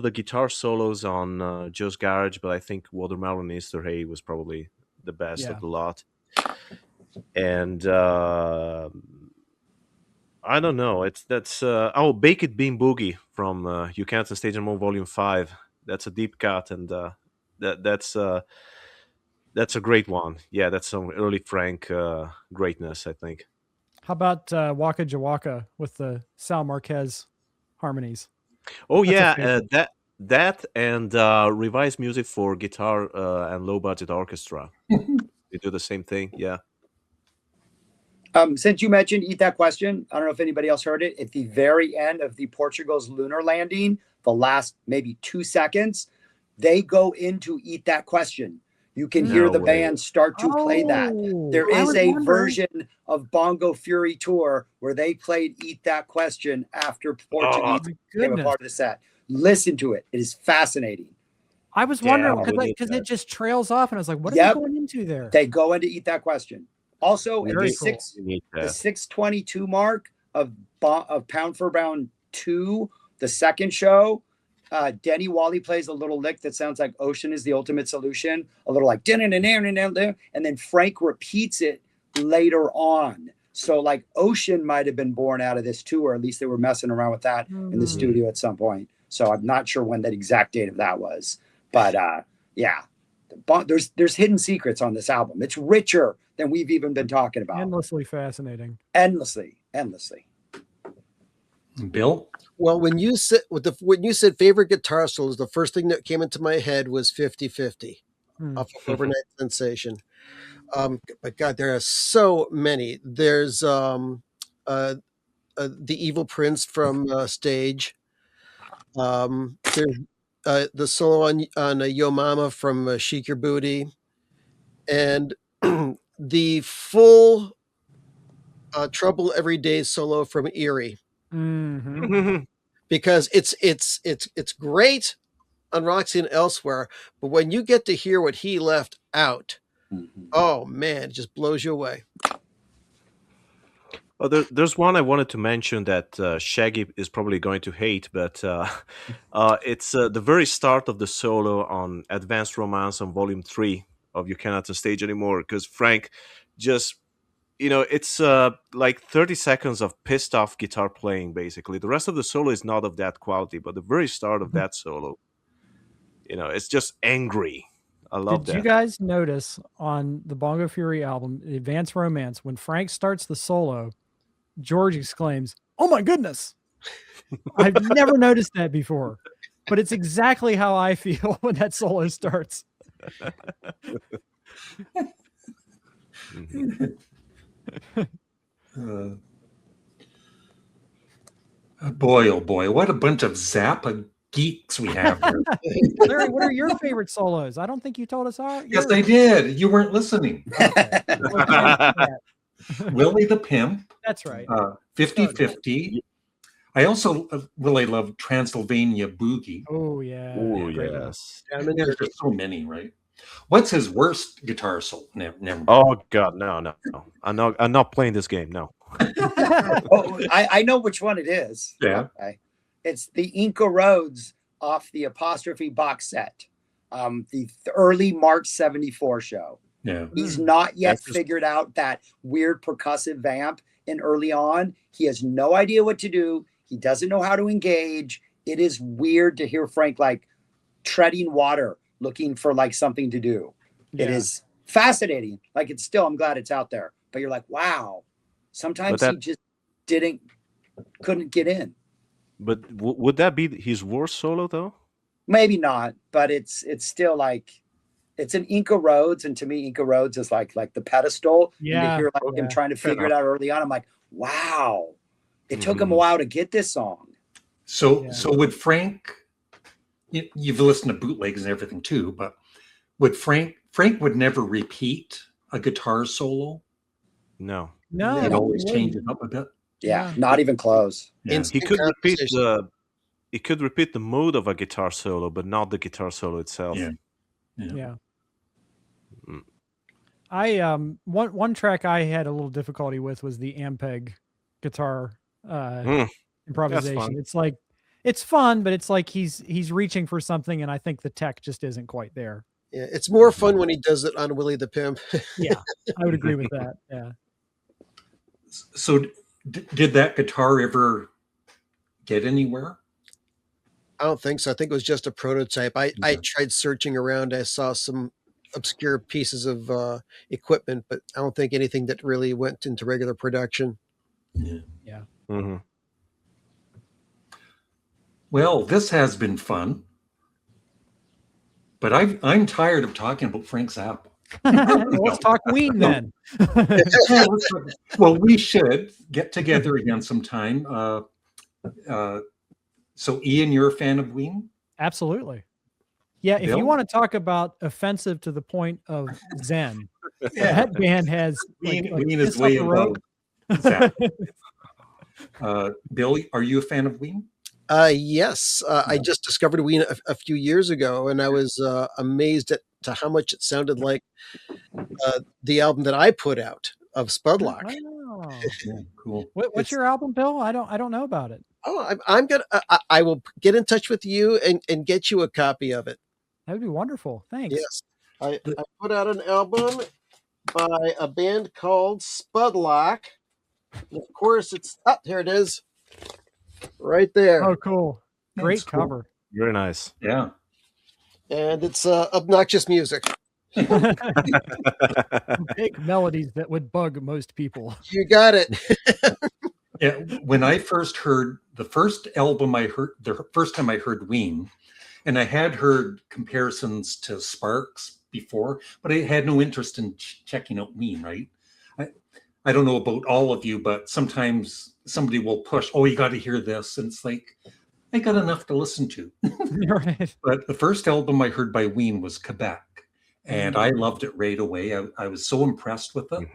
the guitar solos on Joe's Garage, but I think "Watermelon Easter Hay" was probably the best Yeah. of the lot. And I don't know. "Baked Bean Boogie" from "You Can't Stage No More" Volume 5. That's a deep cut, and that's a great one. Yeah, that's some early Frank greatness, I think. How about Waka Jawaka with the Sal Marquez harmonies? Oh That's a yeah, favorite. that and revised music for guitar and low budget orchestra. They do the same thing. Yeah. Since you mentioned Eat That Question, I don't know if anybody else heard it. At the very end of the Portugal's lunar landing, the last maybe 2 seconds, they go into Eat That Question. You can hear No the way. band start to play that. There I is was a wondering. version of Bongo Fury Tour where they played Eat That Question after Portuguese My became a goodness. part of the set. Listen to it. It is fascinating. I was wondering Damn, we need because that. it just trails off, and I was like, what are Yep. they going into there? They go into Eat That Question. Also, at Very the cool. We need the that. 622 mark of Pound for Pound 2, the second show, Denny Wally plays a little lick that sounds like Ocean is the Ultimate Solution, a little like, and then Frank repeats it later on. So like Ocean might have been born out of this too, or at least they were messing around with that in the Mhm. studio at some point. So I'm not sure when that exact date of that was, but yeah, there's hidden secrets on this album. It's richer than we've even been talking about. Endlessly fascinating. Endlessly. Bill? Well, when you said favorite guitar solos, the first thing that came into my head was 50/50 Hmm. off of Overnight Sensation. But God, there are so many. There's The Evil Prince from Stage. There's the solo on Yo Mama from Chic Your Booty, and the full Trouble Every Day solo from Eerie, Mhm. because it's great on Roxy and elsewhere, but when you get to hear what he left out, oh man, it just blows you away. Well, there's one I wanted to mention that Shaggy is probably going to hate, but it's the very start of the solo on "Advanced Romance" on Volume 3 of "You Cannot Stage Anymore," because Frank just it's like 30 seconds of pissed off guitar playing, basically. The rest of the solo is not of that quality, but the very start of that solo, it's just angry. I love Did you that. guys notice on the Bongo Fury album, The Advanced Romance, when Frank starts the solo, George exclaims, "Oh my goodness!" I've never noticed that before, but it's exactly how I feel when that solo starts. Boy, oh boy, what a bunch of Zappa geeks we have here. Larry, what are your favorite solos? I don't think you told us our. Yes, I did. You weren't listening. Willie the Pimp. That's right. 50-50. I also really love Transylvania Boogie. Oh, yeah. Oh, Great yes. There's so many, right? What's his worst guitar solo? Never. Oh, God, no. I'm not playing this game, no. I know which one it is. Yeah. Okay. It's the Inca Roads off the Apostrophe box set. The early March 74 show. Yeah. He's not yet figured out that weird percussive vamp. And early on, he has no idea what to do. He doesn't know how to engage. It is weird to hear Frank like treading water, looking for like something to do. Yeah. It is fascinating. Like I'm glad it's out there. But you're like, wow. Sometimes he just couldn't get in. But would that be his worst solo though? Maybe not, but it's still like it's an Inca Roads, and to me, Inca Roads is like the pedestal. Yeah. And to hear him trying to figure it out early on, I'm like, wow. It took him a while to get this song. So would Frank? You've listened to bootlegs and everything too, but would Frank would never repeat a guitar solo? No. He'd always change it up a bit. Yeah, not even close. Yeah. He could repeat the mood of a guitar solo, but not the guitar solo itself. Yeah. I one track I had a little difficulty with was the Ampeg guitar improvisation. It's like it's fun, but it's like he's reaching for something, and I think the tech just isn't quite there. Yeah, it's more fun when he does it on Willie the Pimp. Yeah, I would agree with that. Yeah. So did that guitar ever get anywhere? I don't think so. I think it was just a prototype. I tried searching around. I saw some obscure pieces of equipment, but I don't think anything that really went into regular production. Yeah. Mm-hmm. Well, this has been fun, but I'm tired of talking about Frank Zappa. Let's talk Ween then. Well, we should get together again sometime. So, Ian, you're a fan of Ween? Absolutely. Yeah, if Bill? you want to talk about offensive to the point of Zen, that band has Ween is way above Zappa. Bill, are you a fan of Ween? Yes. I just discovered Ween a few years ago, and I was amazed to how much it sounded like the album that I put out of Spudlock. Oh. Yeah, cool. What's your album, Bill? I don't know about it. Oh, I will get in touch with you and get you a copy of it. That would be wonderful. Thanks. Yes. I put out an album by a band called Spudlock. And of course, here it is. Right there. Oh, cool. Great cover. Very nice. Yeah. And it's obnoxious music. Big melodies that would bug most people. You got it. Yeah. When I first heard the first album the first time I heard Ween, and I had heard comparisons to Sparks before, but I had no interest in checking out Ween, right? I don't know about all of you, but sometimes somebody will push, oh, you got to hear this. And it's like, I got enough to listen to. Right. But the first album I heard by Ween was Quebec. And I loved it right away. I was so impressed with it.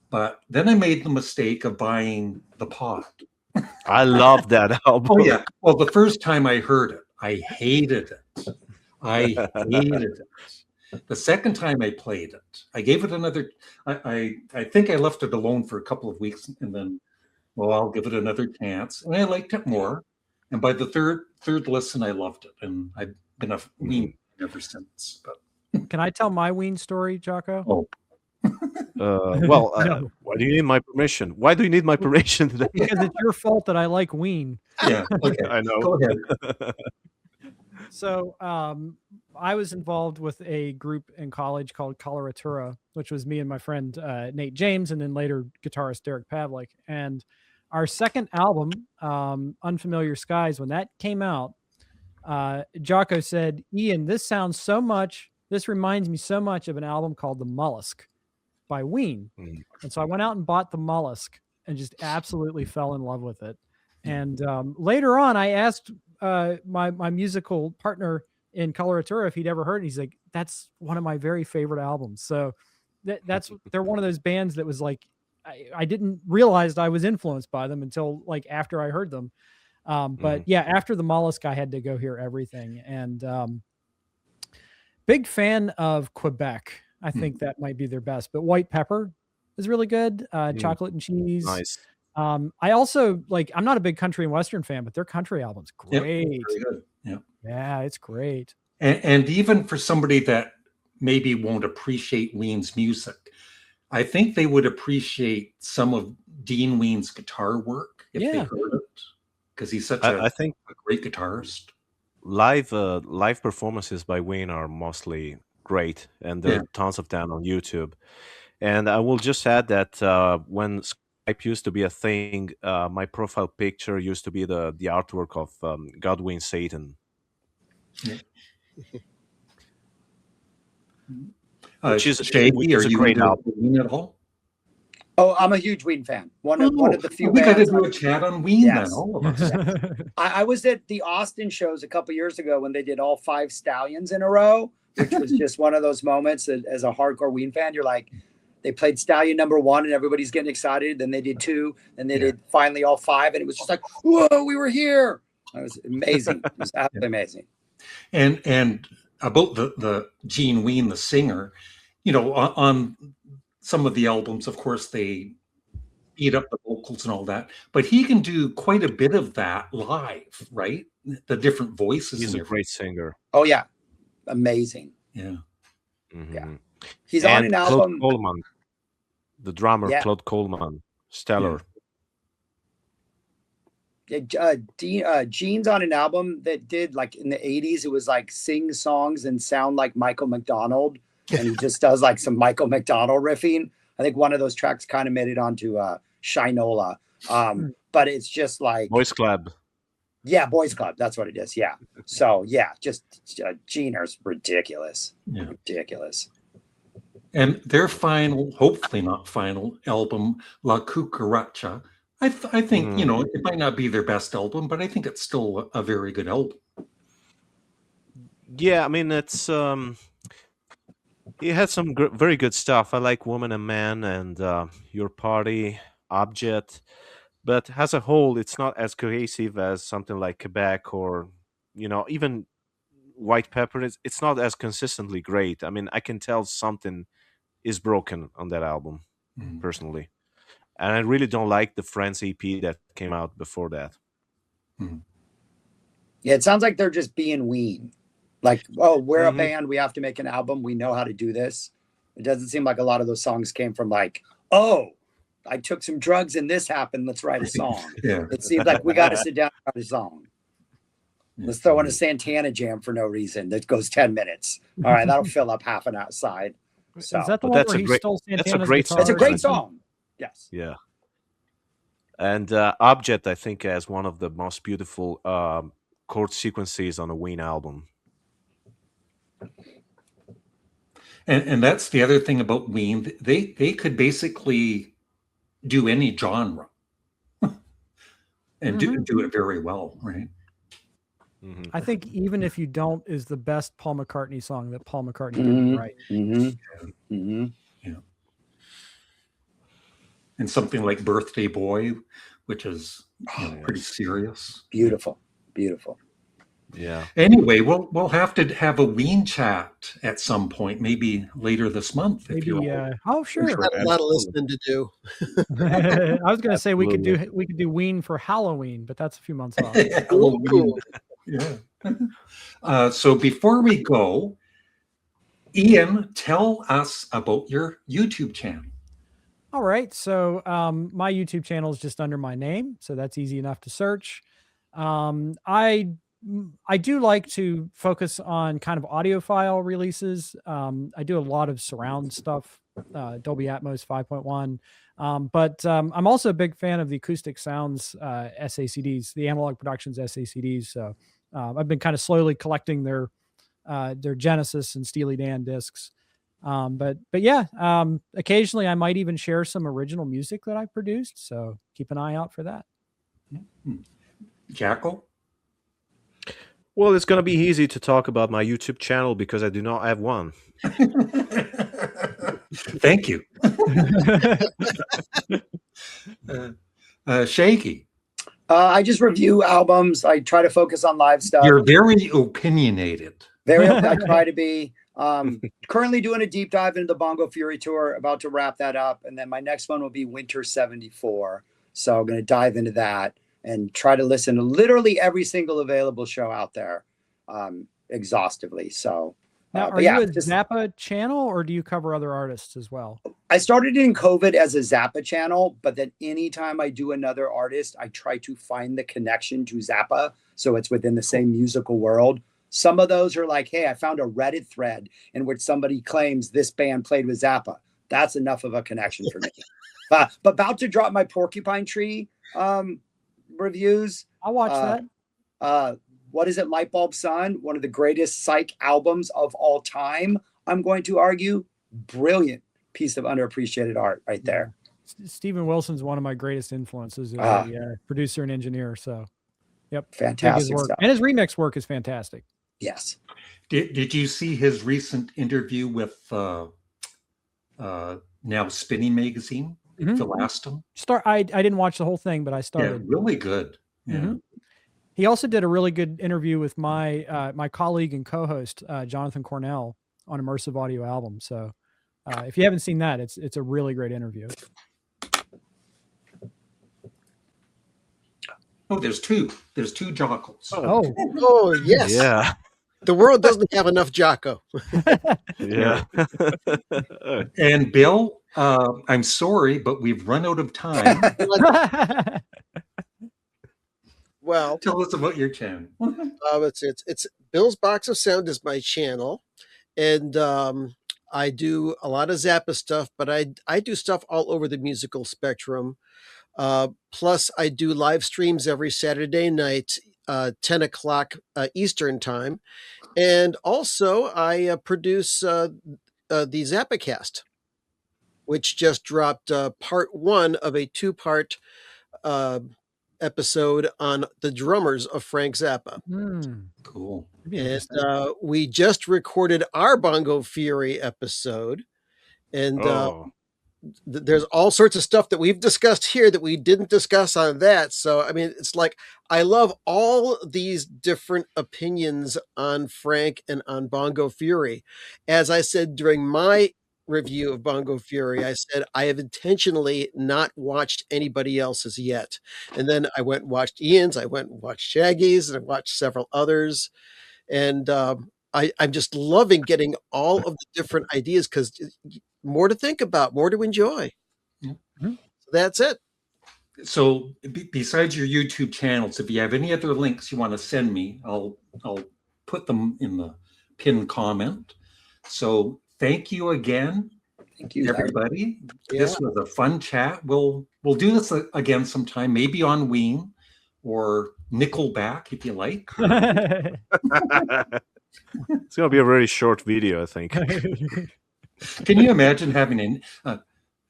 But then I made the mistake of buying The Pod. I love that album. Oh, yeah. Well, the first time I heard it, I hated it. I hated it. The second time I played it, I gave it another. I think I left it alone for a couple of weeks, and then, well, I'll give it another chance, and I liked it more. And by the third listen, I loved it, and I've been a Ween ever since. But can I tell my Ween story, Jocko? Oh, Why do you need my permission? Why do you need my permission today? Because it's your fault that I like Ween. Yeah. Okay. I know. Go ahead. So I was involved with a group in college called Coloratura, which was me and my friend Nate James, and then later guitarist Derek Pavlik. And our second album, Unfamiliar Skies, when that came out, Jocko said, "Ian, this reminds me so much of an album called The Mollusk by Ween." And so I went out and bought The Mollusk and just absolutely fell in love with it. And later on, I asked my musical partner in Coloratura if he'd ever heard it. He's like, "That's one of my very favorite albums." So they're one of those bands that was like, I didn't realize I was influenced by them until like after I heard them. But yeah, after The Mollusk, I had to go hear everything. And big fan of Quebec. I think that might be their best. But White Pepper is really good. Chocolate and Cheese. Nice. I also I'm not a big country and western fan, but their country album's great. Yep, very good. Yeah. Yeah, it's great. And even for somebody that maybe won't appreciate Ween's music, I think they would appreciate some of Dean Ween's guitar work if they heard it, because he's such I think a great guitarist. live performances by Ween are mostly great, and there are tons of them on YouTube. And I will just add that when Skype used to be a thing, my profile picture used to be the artwork of Godwin Satan. Yeah. Which is Shaggy, are a you great into album. Ween at all? Oh, I'm a huge Ween fan. One of the few we got to bands. do a chat on Ween then, all of us. I was at the Austin shows a couple years ago when they did all 5 Stallions in a row, which was just one of those moments that as a hardcore Ween fan, you're like, they played Stallion number 1 and everybody's getting excited. Then they did 2, and they did finally all 5, and it was just like, whoa, we were here. It was amazing. It was absolutely amazing. And about the Gene Ween, the singer, on some of the albums, of course, they beat up the vocals and all that, but he can do quite a bit of that live, right? The different voices. He's a great singer. Oh yeah, amazing. Yeah. Mm-hmm. Yeah. He's on an album. Claude Coleman, the drummer, Claude Coleman, stellar. Gene's on an album that did like in the 80s. It was like sing songs and sound like Michael McDonald, and he just does like some Michael McDonald riffing. I think one of those tracks kind of made it onto Shinola, but it's just like Boys Club. Yeah, Boys Club. That's what it is. Yeah. So yeah, just Gene's ridiculous. Yeah. Ridiculous. And their final, hopefully not final album, La Cucaracha. I think, it might not be their best album, but I think it's still a very good album. Yeah, I mean, it's he had some very good stuff. I like Woman and Man and Your Party, Object, but as a whole, it's not as cohesive as something like Quebec or, even White Pepper. It's not as consistently great. I mean, I can tell something is broken on that album, personally. And I really don't like the Friends EP that came out before that. Yeah, it sounds like they're just being Ween. Like, oh, we're a band. We have to make an album. We know how to do this. It doesn't seem like a lot of those songs came from like, oh, I took some drugs and this happened. Let's write a song. It seems like we got to sit down and write a song. Let's throw in a Santana jam for no reason that goes 10 minutes. All right, that'll fill up half an outside. So is that the one where he stole Santana's guitar? It's a great song. Yes. Yeah. And Object, I think, has one of the most beautiful chord sequences on a Ween album. And that's the other thing about Ween. They could basically do any genre and do it very well, right? I think Even If You Don't is the best Paul McCartney song that Paul McCartney did right. Yeah. And something like Birthday Boy, which is pretty serious. Beautiful. Yeah. Anyway, we'll have to have a Ween chat at some point, maybe later this month. Maybe. Oh, sure. We've got a lot of listening to do. I was going to say we could do Ween for Halloween, but that's a few months off. Halloween. Yeah. So before we go, Ian, tell us about your YouTube channel. All right. So my YouTube channel is just under my name, so that's easy enough to search. I do like to focus on kind of audiophile releases. I do a lot of surround stuff, Dolby Atmos 5.1. But I'm also a big fan of the Acoustic Sounds SACDs, the Analog Productions SACDs. So I've been kind of slowly collecting their Genesis and Steely Dan discs. But yeah, occasionally I might even share some original music that I've produced. So keep an eye out for that. Jackal? Well, it's going to be easy to talk about my YouTube channel because I do not have one. Thank you. Shaky. I just review albums. I try to focus on live stuff. You're very opinionated. I try to be. Currently doing a deep dive into the Bongo Fury tour, about to wrap that up. And then my next one will be Winter 74. So I'm going to dive into that and try to listen to literally every single available show out there exhaustively. So now, are you a Zappa channel, or do you cover other artists as well? I started in COVID as a Zappa channel, but then anytime I do another artist, I try to find the connection to Zappa. So it's within the same musical world. Some of those are like, hey, I found a Reddit thread in which somebody claims this band played with Zappa. That's enough of a connection for me. But about to drop my Porcupine Tree reviews. I'll watch that. What is it? Lightbulb Sun, one of the greatest psych albums of all time. I'm going to argue, brilliant piece of underappreciated art right there. Stephen Wilson's one of my greatest influences as a producer and engineer. So, yep, fantastic stuff. And his remix work is fantastic. Yes. Did you see his recent interview with now Spinning Magazine? Mm-hmm. Phil Aston? I didn't watch the whole thing, but I started. Yeah, really good. Yeah. Mm-hmm. He also did a really good interview with my my colleague and co-host Jonathan Cornell on Immersive Audio Album. So if you haven't seen that, it's a really great interview. Oh, there's two Jockles. Oh yes. Yeah. The world doesn't have enough Jocko. Yeah. And Bill, I'm sorry, but we've run out of time. Well, tell us about your channel. It's Bill's Box of Sound is my channel, and I do a lot of Zappa stuff, but I do stuff all over the musical spectrum. Plus, I do live streams every Saturday night, 10 o'clock Eastern time. And also, I produce the ZappaCast, which just dropped part 1 of a 2-part episode on the drummers of Frank Zappa. Cool. And we just recorded our Bongo Fury episode. And there's all sorts of stuff that we've discussed here that we didn't discuss on that. So, I mean, it's like, I love all these different opinions on Frank and on Bongo Fury. As I said during my review of Bongo Fury, I said, I have intentionally not watched anybody else's yet. And then I went and watched Ian's, I went and watched Shaggy's, and I watched several others. And I'm just loving getting all of the different ideas, because more to think about, more to enjoy. Mm-hmm. So that's it. So besides your YouTube channels, if you have any other links you want to send me, I'll put them in the pinned comment. So thank you again. Thank you, everybody. Yeah. This was a fun chat. We'll do this again sometime, maybe on Ween or Nickelback if you like. It's going to be a very short video, I think. Can you imagine having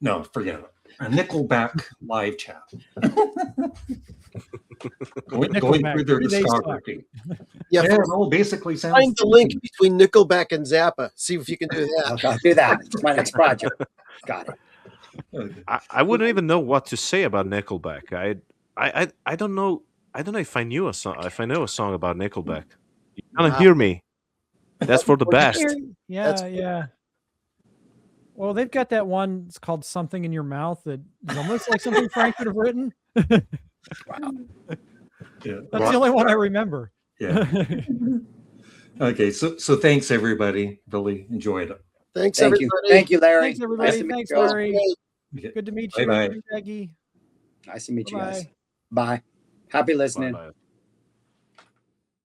no, forget it. A Nickelback live chat. going through their discography. Yeah, no, basically sounds. Find the link between Nickelback and Zappa. See if you can do that. I'll do that. It's my next project. Got it. Okay. I wouldn't even know what to say about Nickelback. I don't know. I don't know if I knew a song. If I know a song about Nickelback, you gotta hear me. That's for the best. Yeah, yeah. Well, they've got that one. It's called "Something in Your Mouth" that is almost like something Frank would have written. Wow. Yeah. That's the only one I remember. Yeah. Okay. So thanks everybody. Really enjoyed it. Thanks, Thank everybody. you. Thank you, Larry. Thanks, everybody. Nice to meet Thanks, you all. Larry. Good to meet you, Bye-bye. Becky. Nice to meet you Bye-bye. guys. Bye. Happy listening. Bye-bye.